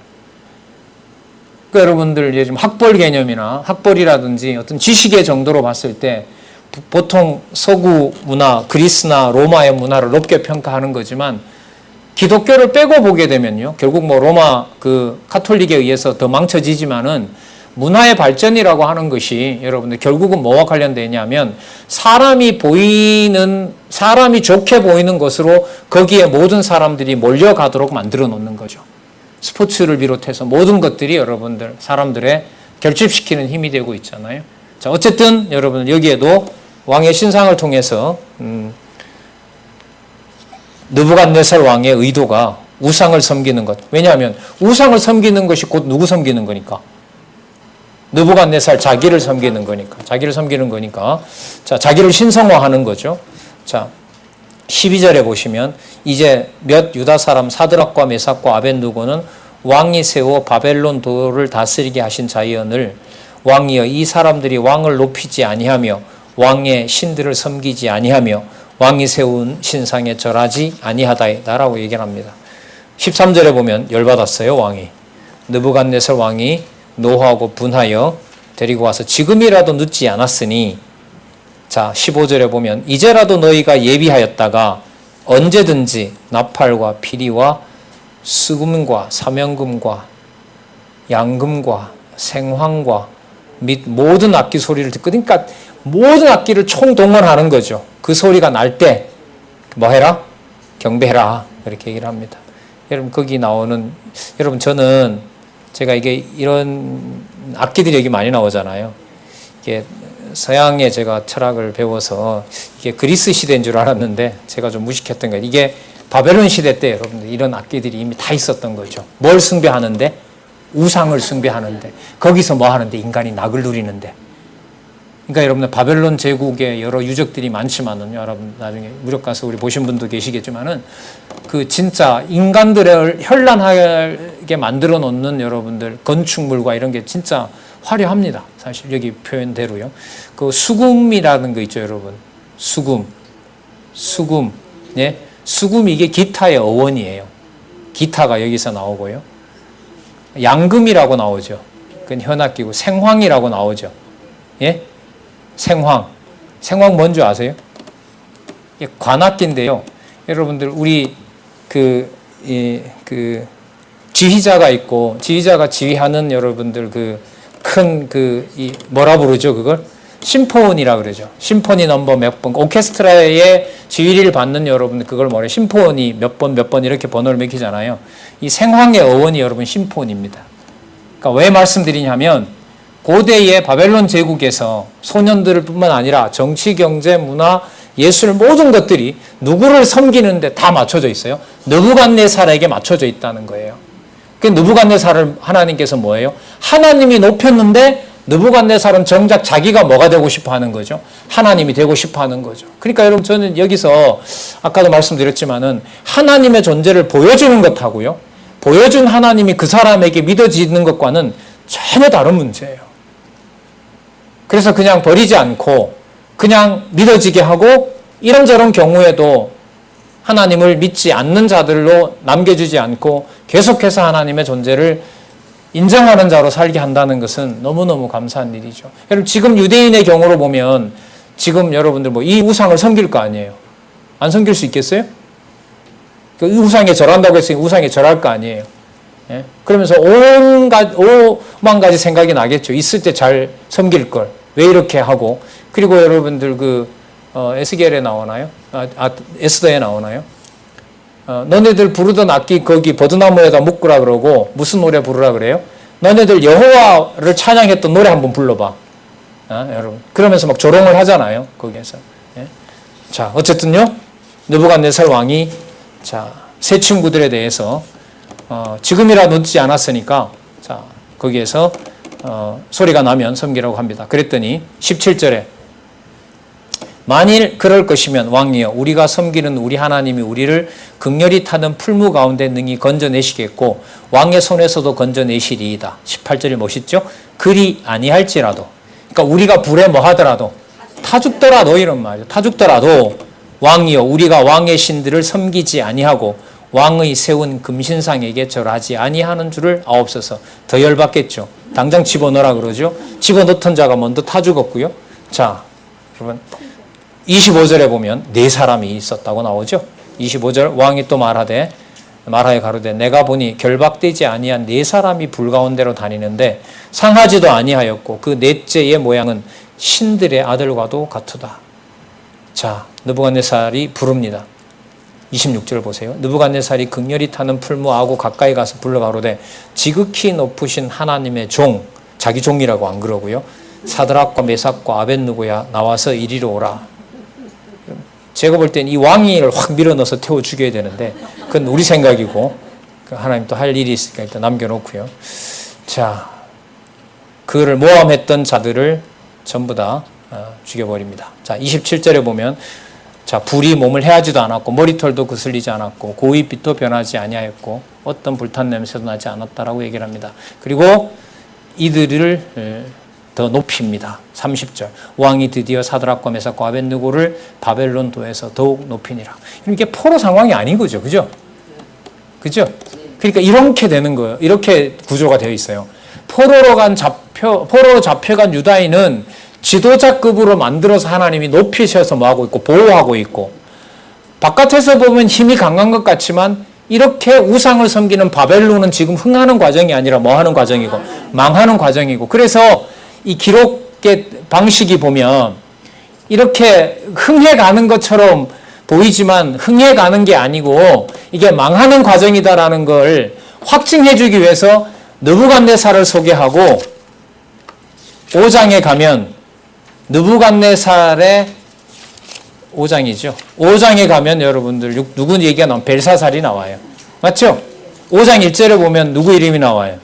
그러니까 여러분들 이제 좀 학벌 개념이나 학벌이라든지 어떤 지식의 정도로 봤을 때 보통 서구 문화, 그리스나 로마의 문화를 높게 평가하는 거지만 기독교를 빼고 보게 되면요. 결국 뭐 로마 그 카톨릭에 의해서 더 망쳐지지만은 문화의 발전이라고 하는 것이 여러분들 결국은 뭐와 관련되어 있냐면 사람이 좋게 보이는 것으로 거기에 모든 사람들이 몰려가도록 만들어 놓는 거죠. 스포츠를 비롯해서 모든 것들이 여러분들 사람들의 결집시키는 힘이 되고 있잖아요. 자, 어쨌든 여러분 여기에도 왕의 신상을 통해서 느부갓네살 왕의 의도가 우상을 섬기는 것. 왜냐하면 우상을 섬기는 것이 곧 누구 섬기는 거니까. 느부갓네살 자기를 섬기는 거니까. 자기를 섬기는 거니까. 자, 자기를 신성화하는 거죠. 자, 12절에 보시면 이제 몇 유다 사람 사드락과 메삭과 아벳느고는 왕이 세워 바벨론 도를 다스리게 하신 자연을 왕이여 이 사람들이 왕을 높이지 아니하며 왕의 신들을 섬기지 아니하며 왕이 세운 신상에 절하지 아니하다라고 얘기를 합니다. 13절에 보면 열받았어요. 왕이. 느부갓네살 왕이 노하고 분하여 데리고 와서 지금이라도 늦지 않았으니 자 15절에 보면 이제라도 너희가 예비하였다가 언제든지 나팔과 피리와 수금과 사명금과 양금과 생황과 및 모든 악기 소리를 듣고 그러니까 모든 악기를 총동원하는 거죠. 그 소리가 날 때 뭐 해라? 경배해라. 이렇게 얘기를 합니다. 여러분 거기 나오는 여러분 저는 제가 이게 이런 악기들이 여기 많이 나오잖아요. 이게 서양의 제가 철학을 배워서 이게 그리스 시대인 줄 알았는데 제가 좀 무식했던 거예요. 이게 바벨론 시대 때 여러분들 이런 악기들이 이미 다 있었던 거죠. 뭘 숭배하는데? 우상을 숭배하는데. 거기서 뭐 하는데? 인간이 낙을 누리는데. 그러니까 여러분들 바벨론 제국의 여러 유적들이 많지만은요. 여러분 나중에 무력 가서 우리 보신 분도 계시겠지만은 그 진짜 인간들을 현란하게 만들어 놓는 여러분들 건축물과 이런 게 진짜 화려합니다. 사실 여기 표현대로요. 그 수금이라는 거 있죠, 여러분. 수금. 예? 수금이 이게 기타의 어원이에요. 기타가 여기서 나오고요. 양금이라고 나오죠. 그건 현악기고 생황이라고 나오죠. 예? 생황 뭔지 아세요? 이게 관악기인데요. 여러분들 우리 그 지휘자가 있고 지휘자가 지휘하는 여러분들 큰 뭐라 부르죠 그걸? 심포니라 그러죠. 심포니 넘버 몇 번, 오케스트라의 지휘를 받는 여러분들 그걸 뭐래? 심포니 몇 번 이렇게 번호를 매기잖아요. 이 생황의 어원이 여러분 심포니입니다. 그러니까 왜 말씀드리냐면 고대의 바벨론 제국에서 소년들 뿐만 아니라 정치, 경제, 문화, 예술 모든 것들이 누구를 섬기는데 다 맞춰져 있어요. 느부갓네살에게 맞춰져 있다는 거예요. 그 느부갓네살을 하나님께서 뭐예요? 하나님이 높였는데 느부갓네살은 정작 자기가 뭐가 되고 싶어 하는 거죠? 하나님이 되고 싶어 하는 거죠. 그러니까 여러분 저는 여기서 아까도 말씀드렸지만은 하나님의 존재를 보여주는 것하고요. 보여준 하나님이 그 사람에게 믿어지는 것과는 전혀 다른 문제예요. 그래서 그냥 버리지 않고 그냥 믿어지게 하고 이런저런 경우에도 하나님을 믿지 않는 자들로 남겨주지 않고 계속해서 하나님의 존재를 인정하는 자로 살게 한다는 것은 너무너무 감사한 일이죠. 여러분 지금 유대인의 경우로 보면 지금 여러분들 뭐 이 우상을 섬길 거 아니에요. 안 섬길 수 있겠어요? 그 우상에 절한다고 했으니 우상에 절할 거 아니에요. 예? 그러면서 오만 가지 생각이 나겠죠. 있을 때 잘 섬길 걸. 왜 이렇게 하고. 그리고 여러분들 에스겔에 나오나요? 에스더에 나오나요? 너네들 부르던 악기 거기 버드나무에다 묶으라 그러고 무슨 노래 부르라 그래요? 너네들 여호와를 찬양했던 노래 한번 불러봐. 여러분. 그러면서 막 조롱을 하잖아요. 거기에서. 예? 자, 어쨌든요. 느부갓네살 왕이 자, 새 친구들에 대해서 지금이라 늦지 않았으니까 자, 거기에서 소리가 나면 섬기라고 합니다. 그랬더니 17절에 만일 그럴 것이면 왕이여 우리가 섬기는 우리 하나님이 우리를 극렬히 타는 풀무 가운데 능히 건져내시겠고 왕의 손에서도 건져내시리이다. 18절이 멋있죠? 그리 아니할지라도 그러니까 우리가 불에 뭐 하더라도 타 죽더라도 이런 말이죠. 타 죽더라도 왕이여 우리가 왕의 신들을 섬기지 아니하고 왕의 세운 금신상에게 절하지 아니하는 줄을 아옵소서. 더 열받겠죠. 당장 집어넣으라 그러죠. 집어넣던 자가 먼저 타 죽었고요. 자, 여러분 25절에 보면 네 사람이 있었다고 나오죠. 25절 왕이 또 말하여 가로되 내가 보니 결박되지 아니한 네 사람이 불가운데로 다니는데 상하지도 아니하였고 그 넷째의 모양은 신들의 아들과도 같으다. 자, 느부갓네살이 부릅니다. 26절 보세요. 느부갓네살이 극렬히 타는 풀무하고 가까이 가서 불러가로되 지극히 높으신 하나님의 종, 자기 종이라고 안 그러고요. 사드락과 메삭과 아벳느고야 나와서 이리로 오라. 제가 볼 땐 이 왕위를 확 밀어넣어서 태워 죽여야 되는데 그건 우리 생각이고 하나님 또 할 일이 있으니까 일단 남겨놓고요. 자, 그를 모함했던 자들을 전부 다 죽여버립니다. 자, 27절에 보면 자, 불이 몸을 해하지도 않았고 머리털도 거슬리지 않았고 고윗빛도 변하지 아니하였고 어떤 불탄 냄새도 나지 않았다라고 얘기를 합니다. 그리고 이들을 더 높입니다. 30절 왕이 드디어 사드락과 메삭과 아벳느고를 바벨론 도에서 더욱 높이니라. 이게 포로 상황이 아닌 거죠. 그죠? 그죠? 그러니까 이렇게 되는 거예요. 이렇게 구조가 되어 있어요. 포로로 잡혀간 유다인은 지도자급으로 만들어서 하나님이 높이셔서 뭐하고 있고 보호하고 있고 바깥에서 보면 힘이 강한 것 같지만 이렇게 우상을 섬기는 바벨론은 지금 흥하는 과정이 아니라 뭐하는 과정이고 망하는 과정이고 그래서 이 기록의 방식이 보면 이렇게 흥해가는 것처럼 보이지만 흥해가는 게 아니고 이게 망하는 과정이다라는 걸 확증해 주기 위해서 느부갓네살을 소개하고 5장에 가면 느부갓네살의 5장이죠. 5장에 가면 여러분들 누구 얘기가 나오면 벨사살이 나와요. 맞죠? 5장 1절에 보면 누구 이름이 나와요?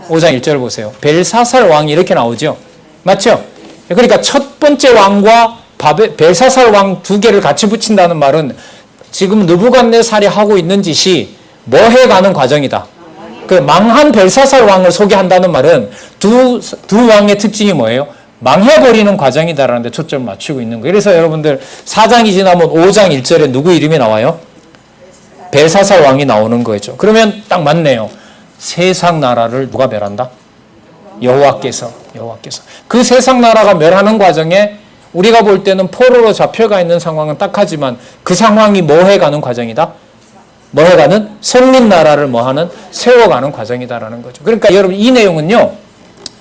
5장 1절을 보세요. 벨사살 왕이 이렇게 나오죠. 맞죠? 그러니까 첫 번째 왕과 벨사살 왕 두 개를 같이 붙인다는 말은 지금 느부갓네살이 하고 있는 짓이 뭐 해가는 과정이다. 그 망한 벨사살 왕을 소개한다는 말은 두 왕의 특징이 뭐예요? 망해버리는 과정이다라는 데 초점을 맞추고 있는 거예요. 그래서 여러분들 4장이 지나면 5장 1절에 누구 이름이 나와요? 벨사살 왕이 나오는 거죠. 그러면 딱 맞네요. 세상 나라를 누가 멸한다? 여호와께서. 그 세상 나라가 멸하는 과정에 우리가 볼 때는 포로로 잡혀가 있는 상황은 딱하지만 그 상황이 뭐 해가는 과정이다? 뭐 해가는? 선민 나라를 뭐 하는? 세워가는 과정이다라는 거죠. 그러니까 여러분 이 내용은요.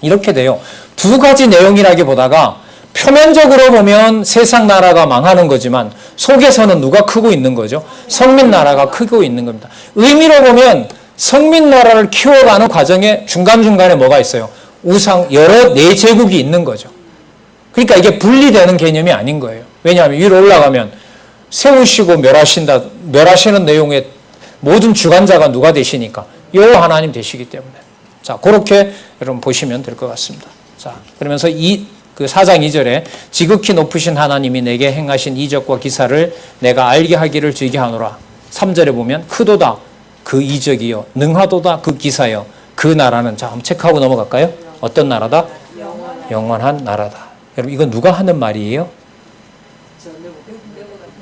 이렇게 돼요. 두 가지 내용이라기보다가 표면적으로 보면 세상 나라가 망하는 거지만 속에서는 누가 크고 있는 거죠? 성민 나라가 크고 있는 겁니다. 의미로 보면 성민 나라를 키워가는 과정에 중간중간에 뭐가 있어요? 여러 네 제국이 있는 거죠. 그러니까 이게 분리되는 개념이 아닌 거예요. 왜냐하면 위로 올라가면 세우시고 멸하시는 내용의 모든 주관자가 누가 되시니까 여호와 하나님 되시기 때문에. 자, 그렇게 여러분 보시면 될 것 같습니다. 자, 그러면서 그 4장 2절에 지극히 높으신 하나님이 내게 행하신 이적과 기사를 내가 알게 하기를 주게 하노라. 3절에 보면 크도다 그 이적이요 능하도다 그 기사요 그 나라는 자 한번 체크하고 넘어갈까요? 어떤 나라다? 영원한 나라다. 여러분 이건 누가 하는 말이에요?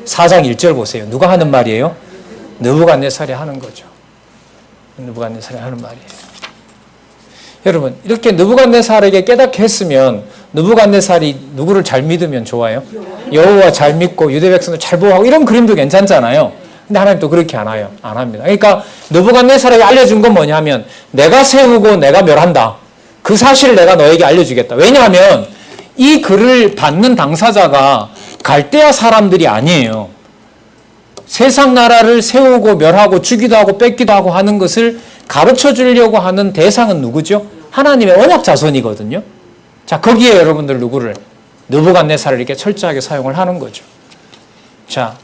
4장 1절 보세요. 누가 하는 말이에요? 느부갓네살이 하는 거죠. 느부갓네살이 하는 말이에요. 여러분 이렇게 느부갓네살에게 깨닫게 했으면 느부갓네살이 누구를 잘 믿으면 좋아요? 여호와 잘 믿고 유대 백성을 잘 보호하고 이런 그림도 괜찮잖아요. 근데 하나님 또 그렇게 안 합니다. 그러니까 느부갓네살에게 알려준 건 뭐냐면 내가 세우고 내가 멸한다. 그 사실을 내가 너에게 알려주겠다. 왜냐하면 이 글을 받는 당사자가 갈대아 사람들이 아니에요. 세상 나라를 세우고 멸하고 주기도 하고 뺏기도 하고 하는 것을 가르쳐 주려고 하는 대상은 누구죠? 하나님의 언약 자손이거든요. 자, 거기에 여러분들 누구를? 느부갓네살을 이렇게 철저하게 사용을 하는 거죠. 자,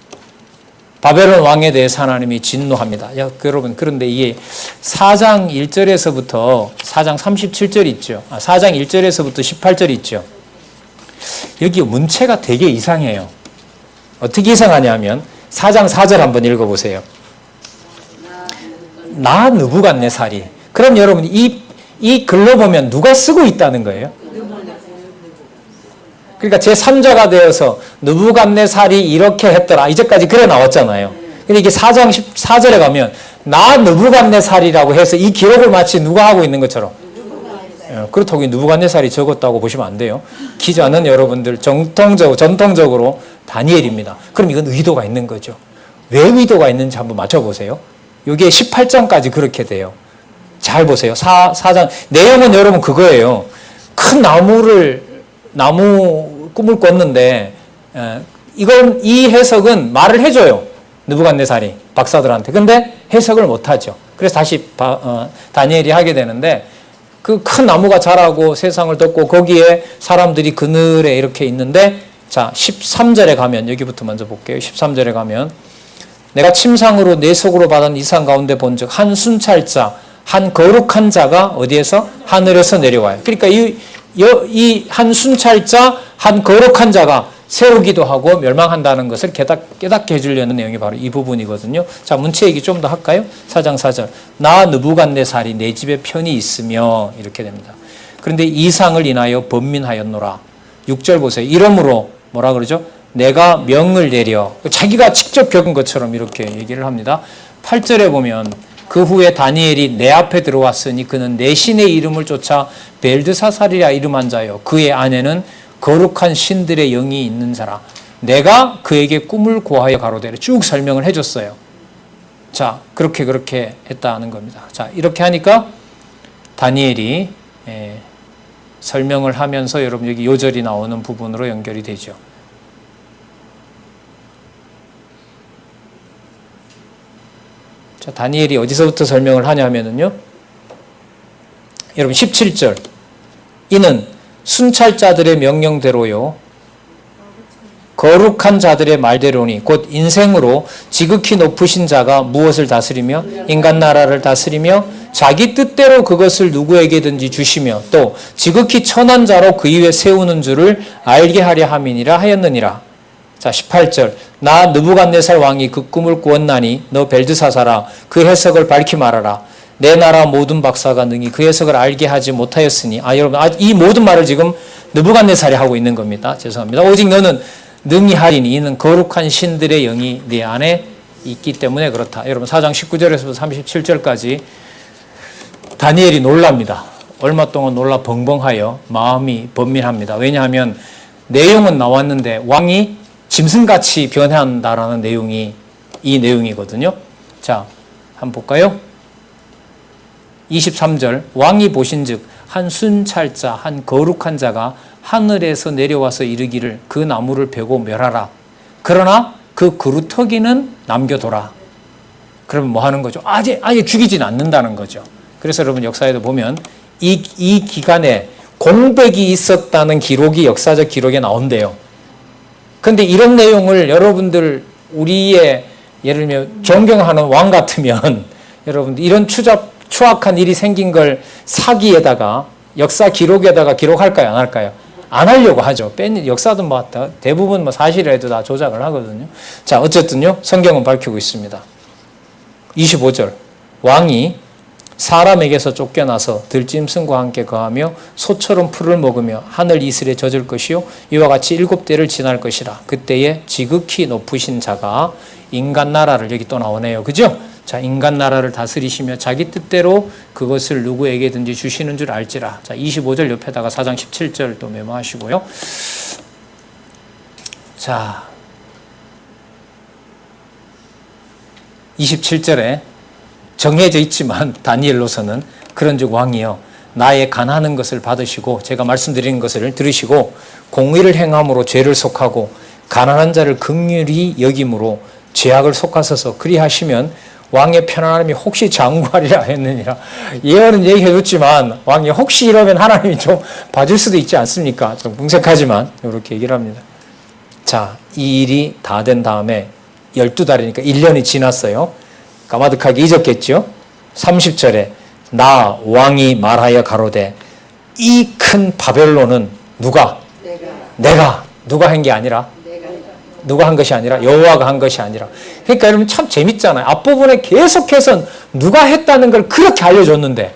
바벨론 왕에 대해서 하나님이 진노합니다. 여러분, 그런데 이게 4장 1절에서부터 4장 37절 있죠. 4장 1절에서부터 18절 있죠. 여기 문체가 되게 이상해요. 어떻게 이상하냐면 4장 4절 한번 읽어보세요. 나 느부갓네살이. 그럼 여러분 이 글로 보면 누가 쓰고 있다는 거예요? 그러니까 제3자가 되어서 느부갓네살이 이렇게 했더라. 이제까지 그래 나왔잖아요. 근데 이게 4장 14절에 가면 나 느부갓네살이라고 해서 이 기록을 마치 누가 하고 있는 것처럼. 그렇다고 느부갓네살이 적었다고 보시면 안 돼요. 기자는 여러분들 전통적으로 다니엘입니다. 그럼 이건 의도가 있는 거죠. 왜 의도가 있는지 한번 맞춰보세요. 이게 18장까지 그렇게 돼요. 잘 보세요. 4장 내용은 여러분 그거예요. 큰 나무 꿈을 꿨는데 이 해석은 말을 해줘요. 느부갓네살이 박사들한테. 근데 해석을 못하죠. 그래서 다시 다니엘이 하게 되는데 그 큰 나무가 자라고 세상을 덮고 거기에 사람들이 그늘에 이렇게 있는데 자 13절에 가면 여기부터 먼저 볼게요. 13절에 가면 내가 침상으로 내 속으로 받은 이상 가운데 본즉 한 순찰자 한 거룩한 자가 어디에서? 하늘에서 내려와요. 그러니까 이 한 순찰자 한 거룩한 자가 세우기도 하고 멸망한다는 것을 깨닫게 해주려는 내용이 바로 이 부분이거든요. 자, 문체 얘기 좀 더 할까요? 4장 4절. 나 느부갓네살이 내 집에 편히 있으며 이렇게 됩니다. 그런데 이상을 인하여 번민하였노라. 6절 보세요. 이러므로 뭐라 그러죠? 내가 명을 내려. 자기가 직접 겪은 것처럼 이렇게 얘기를 합니다. 8절에 보면 그 후에 다니엘이 내 앞에 들어왔으니 그는 내 신의 이름을 쫓아 벨드사살이라 이름한 자요. 그의 안에는 거룩한 신들의 영이 있는 자라. 내가 그에게 꿈을 고하여 가로되 쭉 설명을 해줬어요. 자, 그렇게 했다는 겁니다. 자, 이렇게 하니까 다니엘이 설명을 하면서 여러분 여기 요절이 나오는 부분으로 연결이 되죠. 자, 다니엘이 어디서부터 설명을 하냐 하면은요. 여러분 17절. 이는 순찰자들의 명령대로요. 거룩한 자들의 말대로니 곧 인생으로 지극히 높으신 자가 무엇을 다스리며 인간 나라를 다스리며 자기 뜻대로 그것을 누구에게든지 주시며 또 지극히 천한 자로 그 위에 세우는 줄을 알게 하려 함이니라 하였느니라. 자 18절. 나 느부갓네살 왕이 그 꿈을 꾸었나니 너 벨드사살아 그 해석을 밝히 말하라. 내 나라 모든 박사가 능히 그 해석을 알게 하지 못하였으니 여러분 이 모든 말을 지금 느부갓네살이 하고 있는 겁니다. 죄송합니다. 오직 너는 능히 하리니 이는 거룩한 신들의 영이 네 안에 있기 때문에 그렇다. 여러분 4장 19절에서부터 37절까지 다니엘이 놀랍니다. 얼마 동안 놀라 벙벙하여 마음이 번민합니다. 왜냐하면 내용은 나왔는데 왕이 짐승같이 변한다라는 내용이 이 내용이거든요. 자, 한번 볼까요? 23절. 왕이 보신즉 한 순찰자 한 거룩한 자가 하늘에서 내려와서 이르기를 그 나무를 베고 멸하라. 그러나 그 그루터기는 남겨둬라. 그러면 뭐 하는 거죠? 아예 죽이지는 않는다는 거죠. 그래서 여러분 역사에도 보면 이 기간에 공백이 있었다는 기록이 역사적 기록에 나온대요. 근데 이런 내용을 여러분들 우리의 예를 들면 존경하는 왕 같으면 여러분들 이런 추악한 일이 생긴 걸 사기에다가 역사 기록에다가 기록할까요? 안 할까요? 안 하려고 하죠. 역사도 뭐 대부분 사실에도 다 조작을 하거든요. 자, 어쨌든요. 성경은 밝히고 있습니다. 25절. 왕이 사람에게서 쫓겨나서 들짐승과 함께 거하며 소처럼 풀을 먹으며 하늘 이슬에 젖을 것이요 이와 같이 7대를 지날 것이라. 그때에 지극히 높으신 자가 인간 나라를 여기 또 나오네요. 그죠? 자, 인간 나라를 다스리시며 자기 뜻대로 그것을 누구에게든지 주시는 줄 알지라. 자, 25절 옆에다가 4장 17절 또 메모하시고요. 자, 27절에 정해져 있지만 다니엘로서는 그런즉 왕이여 나의 간하는 것을 받으시고 제가 말씀드리는 것을 들으시고 공의를 행함으로 죄를 속하고 가난한 자를 긍휼히 여김으로 죄악을 속하소서. 그리하시면 왕의 편안함이 혹시 장구하리라 했느니라. 예언은 얘기해줬지만 왕이 혹시 이러면 하나님이 좀 봐줄 수도 있지 않습니까? 좀 궁색하지만 이렇게 얘기를 합니다. 자, 이 일이 다 된 다음에 12달이니까 1년이 지났어요. 까마득하게 잊었겠죠? 30절에 나 왕이 말하여 가로되 이 큰 바벨론은 누가? 내가 누가 한 게 아니라 누가 한 것이 아니라 여호와가 한 것이 아니라. 그러니까 여러분 참 재밌잖아요. 앞부분에 계속해서 누가 했다는 걸 그렇게 알려줬는데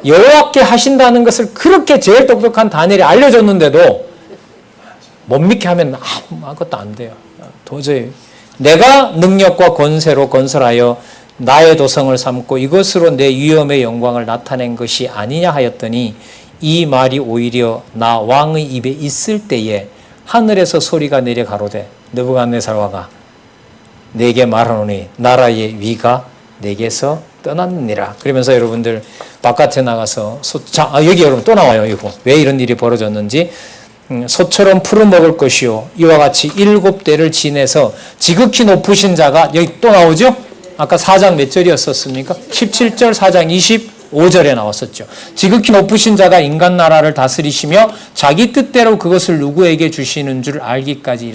여호와께 하신다는 것을 그렇게 제일 똑똑한 다니엘이 알려줬는데도 못 믿게 하면 아무것도 안 돼요. 도저히. 내가 능력과 권세로 건설하여 나의 도성을 삼고 이것으로 내 위엄의 영광을 나타낸 것이 아니냐 하였더니 이 말이 오히려 나 왕의 입에 있을 때에 하늘에서 소리가 내려 가로되 느부갓네살 왕아 내게 말하노니 나라의 위가 내게서 떠났느니라. 그러면서 여러분들 바깥에 나가서 여기 여러분 또 나와요. 이거 왜 이런 일이 벌어졌는지. 소처럼 풀어먹을 것이요 이와 같이 7대를 지내서 지극히 높으신 자가 여기 또 나오죠. 아까 4장 몇 절이었었습니까? 17절 4장 25절에 나왔었죠. 지극히 높으신 자가 인간 나라를 다스리시며 자기 뜻대로 그것을 누구에게 주시는 줄 알기까지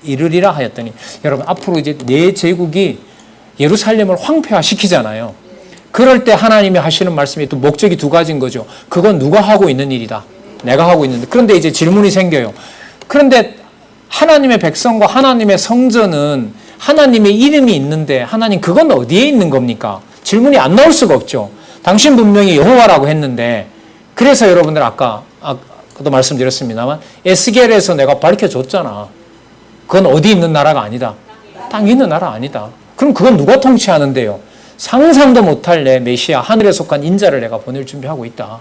이르리라 하였더니 여러분 앞으로 이제 내 제국이 예루살렘을 황폐화시키잖아요. 그럴 때 하나님이 하시는 말씀이 또 목적이 두 가지인 거죠. 그건 누가 하고 있는 일이다. 내가 하고 있는데. 그런데 이제 질문이 생겨요. 그런데 하나님의 백성과 하나님의 성전은 하나님의 이름이 있는데 하나님 그건 어디에 있는 겁니까? 질문이 안 나올 수가 없죠. 당신 분명히 여호와라고 했는데 그래서 여러분들 아까도 말씀드렸습니다만 에스겔에서 내가 밝혀줬잖아. 그건 어디 있는 나라가 아니다. 땅에 있는 나라 아니다. 그럼 그건 누가 통치하는데요? 상상도 못할 내 메시아 하늘에 속한 인자를 내가 보낼 준비하고 있다.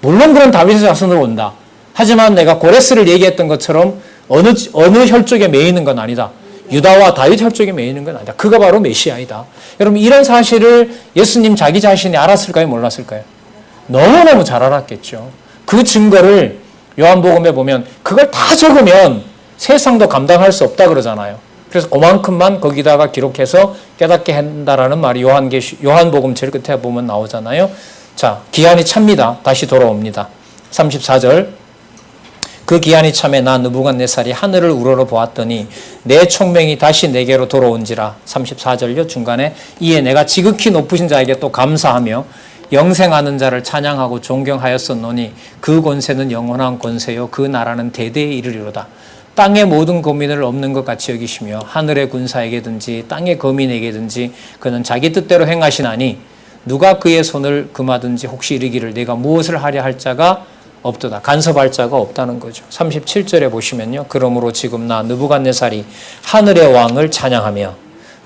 물론 그런 다윗의 자손으로 온다. 하지만 내가 고레스를 얘기했던 것처럼 어느 혈족에 매이는 건 아니다. 유다와 다윗 혈족에 매이는 건 아니다. 그가 바로 메시아이다. 여러분 이런 사실을 예수님 자기 자신이 알았을까요? 몰랐을까요? 너무너무 잘 알았겠죠. 그 증거를 요한복음에 보면 그걸 다 적으면 세상도 감당할 수 없다 그러잖아요. 그래서 그만큼만 거기다가 기록해서 깨닫게 한다라는 말이 요한복음 제일 끝에 보면 나오잖아요. 자, 기한이 찹니다. 다시 돌아옵니다. 34절. 그 기한이 참에 나 느부갓네살이 하늘을 우러러 보았더니 내 총명이 다시 내게로 돌아온지라. 34절요 중간에 이에 내가 지극히 높으신 자에게 또 감사하며 영생하는 자를 찬양하고 존경하였었노니 그 권세는 영원한 권세요 그 나라는 대대에 이르리로다. 땅의 모든 거민을 없는 것 같이 여기시며 하늘의 군사에게든지 땅의 거민에게든지 그는 자기 뜻대로 행하시나니 누가 그의 손을 금하든지 혹시 이르기를 내가 무엇을 하려 할 자가 없도다. 간섭할 자가 없다는 거죠. 37절에 보시면요. 그러므로 지금 나 느부갓네살이 하늘의 왕을 찬양하며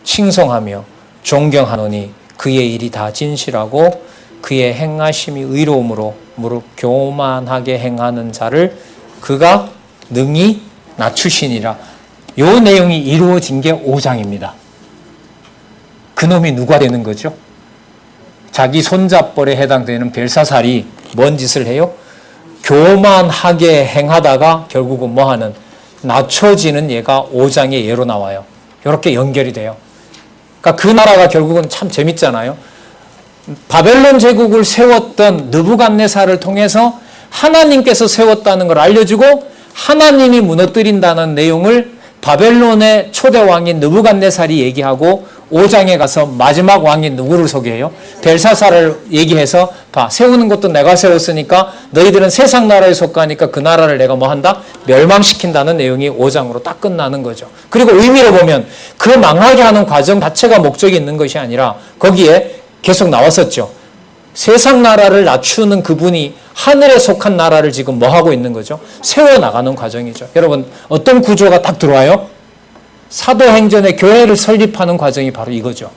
칭송하며 존경하노니 그의 일이 다 진실하고 그의 행하심이 의로움으로 무릇 교만하게 행하는 자를 그가 능히 낮추시니라. 요 내용이 이루어진 게 5장입니다. 그놈이 누가 되는 거죠? 자기 손잡벌에 해당되는 벨사살이 뭔 짓을 해요? 교만하게 행하다가 결국은 뭐하는 낮춰지는 예가 5장의 예로 나와요. 이렇게 연결이 돼요. 그러니까 그 나라가 결국은 참 재밌잖아요. 바벨론 제국을 세웠던 느부갓네살을 통해서 하나님께서 세웠다는 걸 알려주고 하나님이 무너뜨린다는 내용을 바벨론의 초대 왕인 느부갓네살이 얘기하고 5장에 가서 마지막 왕이 누구를 소개해요? 벨사살을 얘기해서 봐 세우는 것도 내가 세웠으니까 너희들은 세상 나라에 속하니까 그 나라를 내가 뭐 한다? 멸망시킨다는 내용이 5장으로 딱 끝나는 거죠. 그리고 의미로 보면 그 망하게 하는 과정 자체가 목적이 있는 것이 아니라 거기에 계속 나왔었죠. 세상 나라를 낮추는 그분이 하늘에 속한 나라를 지금 뭐 하고 있는 거죠? 세워나가는 과정이죠. 여러분 어떤 구조가 딱 들어와요? 사도행전의 교회를 설립하는 과정이 바로 이거죠.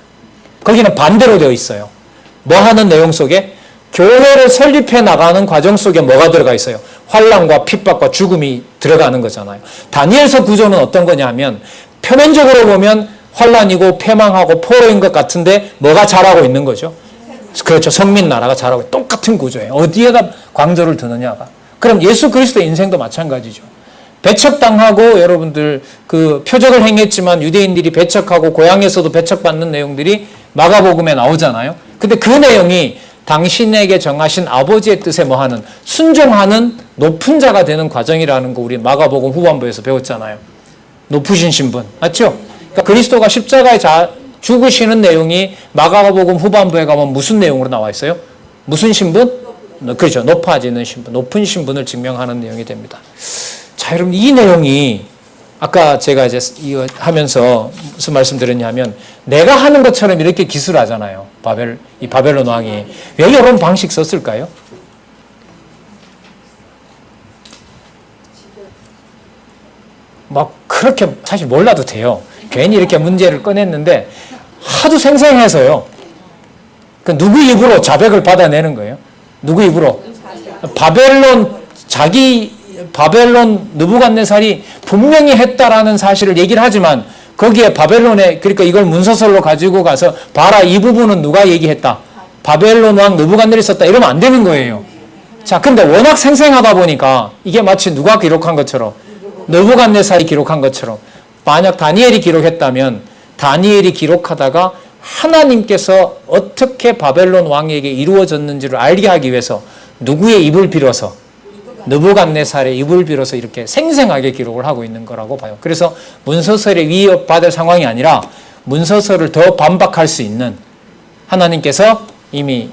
거기는 반대로 되어 있어요. 뭐 하는 내용 속에? 교회를 설립해 나가는 과정 속에 뭐가 들어가 있어요? 환난과 핍박과 죽음이 들어가는 거잖아요. 다니엘서 구조는 어떤 거냐 하면 표면적으로 보면 환난이고 패망하고 포로인 것 같은데 뭐가 잘하고 있는 거죠? 그렇죠. 성민 나라가 잘하고 똑같은 구조예요. 어디에다 광저를 드느냐가. 그럼 예수 그리스도의 인생도 마찬가지죠. 배척당하고 여러분들 그 표적을 행했지만 유대인들이 배척하고 고향에서도 배척받는 내용들이 마가복음에 나오잖아요. 근데 그 내용이 당신에게 정하신 아버지의 뜻에 뭐하는 순종하는 높은 자가 되는 과정이라는 거 우리 마가복음 후반부에서 배웠잖아요. 높으신 신분. 맞죠? 그러니까 그리스도가 십자가에 죽으시는 내용이 마가복음 후반부에 가면 무슨 내용으로 나와 있어요? 무슨 신분? 그렇죠. 높아지는 신분. 높은 신분을 증명하는 내용이 됩니다. 자, 여러분 이 내용이 아까 제가 이제 이거 하면서 무슨 말씀 드렸냐면 내가 하는 것처럼 이렇게 기술하잖아요. 이 바벨론 왕이 왜 이런 방식 썼을까요? 그렇게 사실 몰라도 돼요. 괜히 이렇게 문제를 꺼냈는데 하도 생생해서요. 그 누구 입으로 자백을 받아내는 거예요? 누구 입으로? 바벨론 느부갓네살이 분명히 했다라는 사실을 얘기를 하지만 거기에 바벨론에 그러니까 이걸 문서설로 가지고 가서 봐라 이 부분은 누가 얘기했다. 바벨론 왕 느부갓네살이 썼다. 이러면 안 되는 거예요. 자, 근데 워낙 생생하다 보니까 이게 마치 누가 기록한 것처럼 느부갓네살이 기록한 것처럼 만약 다니엘이 기록했다면 다니엘이 기록하다가 하나님께서 어떻게 바벨론 왕에게 이루어졌는지를 알게 하기 위해서 누구의 입을 빌어서 느부갓네살의 입을 빌어서 이렇게 생생하게 기록을 하고 있는 거라고 봐요. 그래서 문서설에 위협받을 상황이 아니라 문서설을 더 반박할 수 있는 하나님께서 이미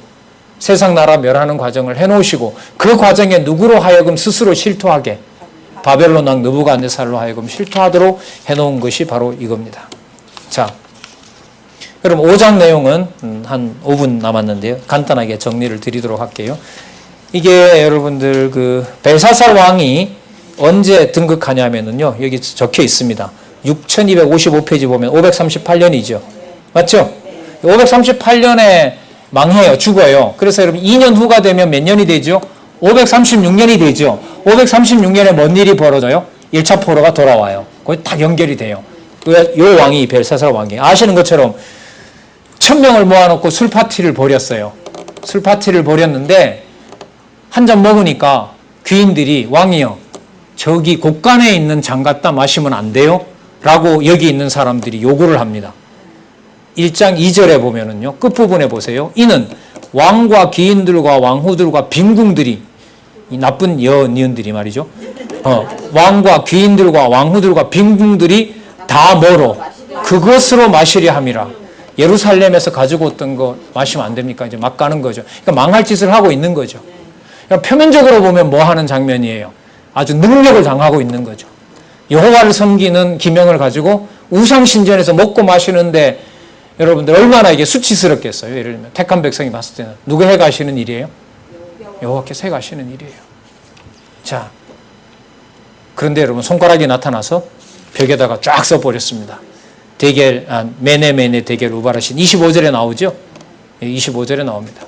세상 나라 멸하는 과정을 해놓으시고 그 과정에 누구로 하여금 스스로 실토하게 바벨론 왕 느부갓네살로 하여금 실토하도록 해놓은 것이 바로 이겁니다. 자, 그럼 5장 내용은 한 5분 남았는데요. 간단하게 정리를 드리도록 할게요. 이게 여러분들 그 벨사살 왕이 언제 등극하냐면은요. 여기 적혀 있습니다. 6255페이지 보면 538년이죠. 맞죠? 538년에 망해요. 죽어요. 그래서 여러분 2년 후가 되면 몇 년이 되죠? 536년이 되죠. 536년에 뭔 일이 벌어져요? 1차 포로가 돌아와요. 거기 딱 연결이 돼요. 요 왕이 벨사살 왕이에요. 아시는 것처럼 1000명을 모아놓고 술 파티를 벌였어요. 술 파티를 벌였는데 한 잔 먹으니까 귀인들이 왕이요. 저기 곳간에 있는 장 갖다 마시면 안 돼요? 라고 여기 있는 사람들이 요구를 합니다. 1장 2절에 보면은요. 끝부분에 보세요. 이는 왕과 귀인들과 왕후들과 빈궁들이 이 나쁜 여니은들이 말이죠. 왕과 귀인들과 왕후들과 빈궁들이 다 뭐로 그것으로 마시려 함이라. 예루살렘에서 가지고 왔던 거 마시면 안 됩니까? 이제 막 가는 거죠. 그러니까 망할 짓을 하고 있는 거죠. 그러니까 표면적으로 보면 뭐 하는 장면이에요? 아주 능력을 당하고 있는 거죠. 여호와를 섬기는 기명을 가지고 우상 신전에서 먹고 마시는데 여러분들 얼마나 이게 수치스럽겠어요. 예를 들면 택한 백성이 봤을 때는 누가 해가시는 일이에요? 여호와께서 해가시는 일이에요. 자, 그런데 여러분 손가락이 나타나서 벽에다가 쫙 써버렸습니다. 대겔, 메네메네 대겔 우바라신 25절에 나오죠? 25절에 나옵니다.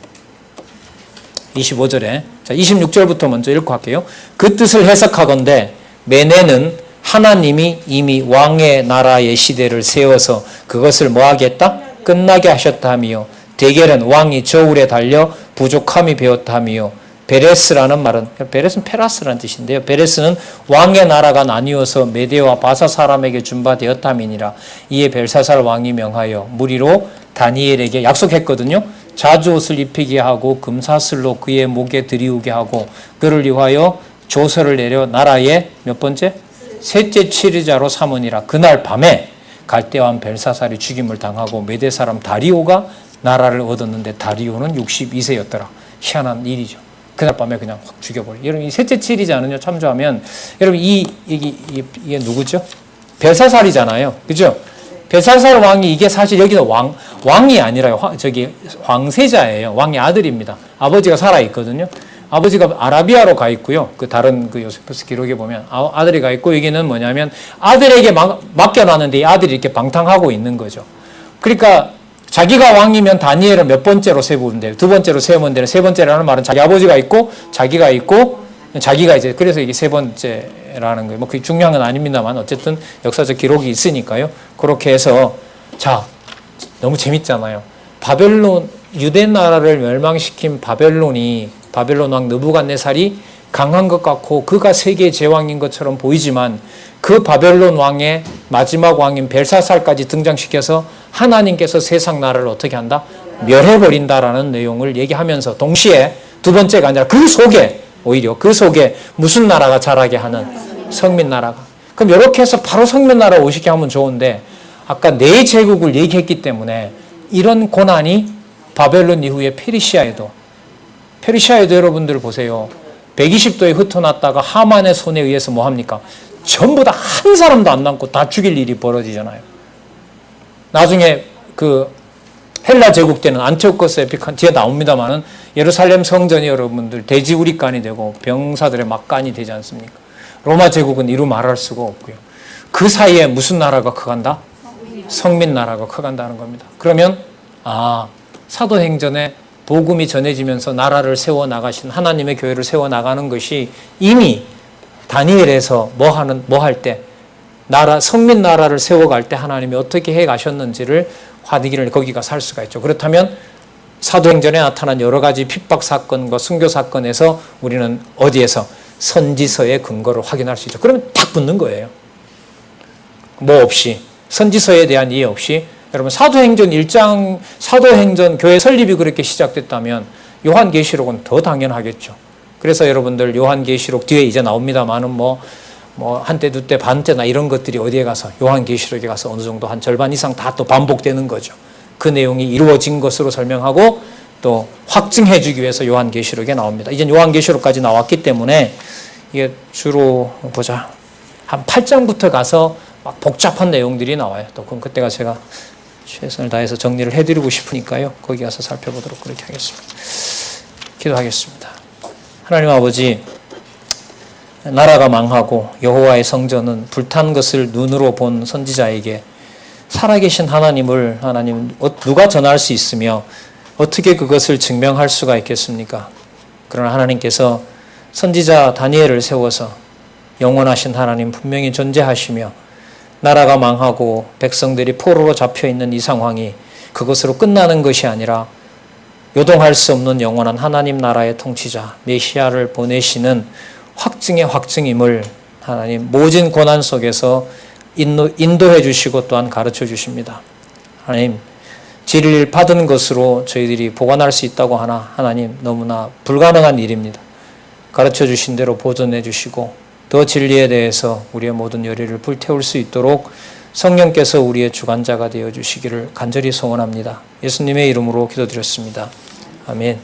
25절에 자 26절부터 먼저 읽고 할게요. 그 뜻을 해석하건대 메네는 하나님이 이미 왕의 나라의 시대를 세워서 그것을 뭐하겠다? 끝나게 하셨다 하며 대겔은 왕이 저울에 달려 부족함이 배었다 하며 베레스라는 말은 베레스는 페라스라는 뜻인데요. 베레스는 왕의 나라가 나뉘어서 메대와 바사 사람에게 준바되었다 함이니라. 이에 벨사살 왕이 명하여 무리로 다니엘에게 약속했거든요. 자주옷을 입히게 하고 금사슬로 그의 목에 들이우게 하고 그를 위하여 조서를 내려 나라의 몇 번째? 셋째 치리자로 삼으니라. 그날 밤에 갈대왕 벨사살이 죽임을 당하고 메대 사람 다리오가 나라를 얻었는데 다리오는 62세였더라. 희한한 일이죠. 그날 밤에 그냥 확 죽여버려. 여러분 이 셋째 치리자는요 참조하면 여러분 이게 누구죠? 벨사살이잖아요, 그죠? 벨사살 왕이 이게 사실 여기는 왕이 아니라요. 황세자예요. 왕의 아들입니다. 아버지가 살아 있거든요. 아버지가 아라비아로 가 있고요. 그 다른 그 요세푸스 기록에 보면 아들이 가 있고 여기는 뭐냐면 아들에게 맡겨놨는데 이 아들이 이렇게 방탕하고 있는 거죠. 그러니까 자기가 왕이면 다니엘은 몇 번째로 세우면 돼요? 두 번째로 세우면 되는 세 번째라는 말은 자기 아버지가 있고 자기가 있고 자기가 이제 그래서 이게 세 번째라는 거예요. 뭐 그게 중요한 건 아닙니다만 어쨌든 역사적 기록이 있으니까요. 그렇게 해서 자 너무 재밌잖아요. 바벨론 유대 나라를 멸망시킨 바벨론 왕 느부갓네살이 강한 것 같고 그가 세계 제왕인 것처럼 보이지만 그 바벨론 왕의 마지막 왕인 벨사살까지 등장시켜서 하나님께서 세상 나라를 어떻게 한다? 멸해버린다라는 내용을 얘기하면서 동시에 두 번째가 아니라 그 속에 오히려 그 속에 무슨 나라가 자라게 하는 성민 나라가. 그럼 이렇게 해서 바로 성민 나라 오시게 하면 좋은데 아까 네 제국을 얘기했기 때문에 이런 고난이 바벨론 이후에 페르시아에도 여러분들 보세요. 120도에 흩어놨다가 하만의 손에 의해서 뭐 합니까? 전부 다 한 사람도 안 남고 다 죽일 일이 벌어지잖아요. 나중에 그 헬라 제국 때는 안티오코스 에피칸 뒤에 나옵니다만은 예루살렘 성전이 여러분들 돼지우리간이 되고 병사들의 막간이 되지 않습니까? 로마 제국은 이루 말할 수가 없고요. 그 사이에 무슨 나라가 커간다? 성민 나라가 커간다는 겁니다. 그러면 사도행전에 복음이 전해지면서 나라를 세워나가신 하나님의 교회를 세워나가는 것이 이미 다니엘에서 뭐 할 때 성민 나라를 세워갈 때 하나님이 어떻게 해가셨는지를 화디기를 거기 가서 할 수가 있죠. 그렇다면 사도행전에 나타난 여러 가지 핍박 사건과 순교 사건에서 우리는 어디에서 선지서의 근거를 확인할 수 있죠. 그러면 딱 붙는 거예요. 뭐 없이, 선지서에 대한 이해 없이. 여러분, 사도행전 1장, 사도행전 교회 설립이 그렇게 시작됐다면 요한계시록은 더 당연하겠죠. 그래서 여러분들 요한계시록 뒤에 이제 나옵니다만은 뭐 한때, 두때, 반때나 이런 것들이 어디에 가서 요한계시록에 가서 어느 정도 한 절반 이상 다 또 반복되는 거죠. 그 내용이 이루어진 것으로 설명하고 또 확증해 주기 위해서 요한계시록에 나옵니다. 이제 요한계시록까지 나왔기 때문에 이게 주로 보자. 한 8장부터 가서 막 복잡한 내용들이 나와요. 또 그럼 그때가 제가 최선을 다해서 정리를 해드리고 싶으니까요. 거기 가서 살펴보도록 그렇게 하겠습니다. 기도하겠습니다. 하나님 아버지, 나라가 망하고 여호와의 성전은 불탄 것을 눈으로 본 선지자에게 살아계신 하나님 누가 전할 수 있으며 어떻게 그것을 증명할 수가 있겠습니까? 그러나 하나님께서 선지자 다니엘을 세워서 영원하신 하나님 분명히 존재하시며 나라가 망하고 백성들이 포로로 잡혀있는 이 상황이 그것으로 끝나는 것이 아니라 요동할 수 없는 영원한 하나님 나라의 통치자 메시아를 보내시는 확증의 확증임을 하나님 모진 고난 속에서 인도해 주시고 또한 가르쳐 주십니다. 하나님, 진리를 받은 것으로 저희들이 보관할 수 있다고 하나 하나님 너무나 불가능한 일입니다. 가르쳐 주신 대로 보존해 주시고 더 진리에 대해서 우리의 모든 열의를 불태울 수 있도록 성령께서 우리의 주관자가 되어 주시기를 간절히 소원합니다. 예수님의 이름으로 기도드렸습니다. 아멘.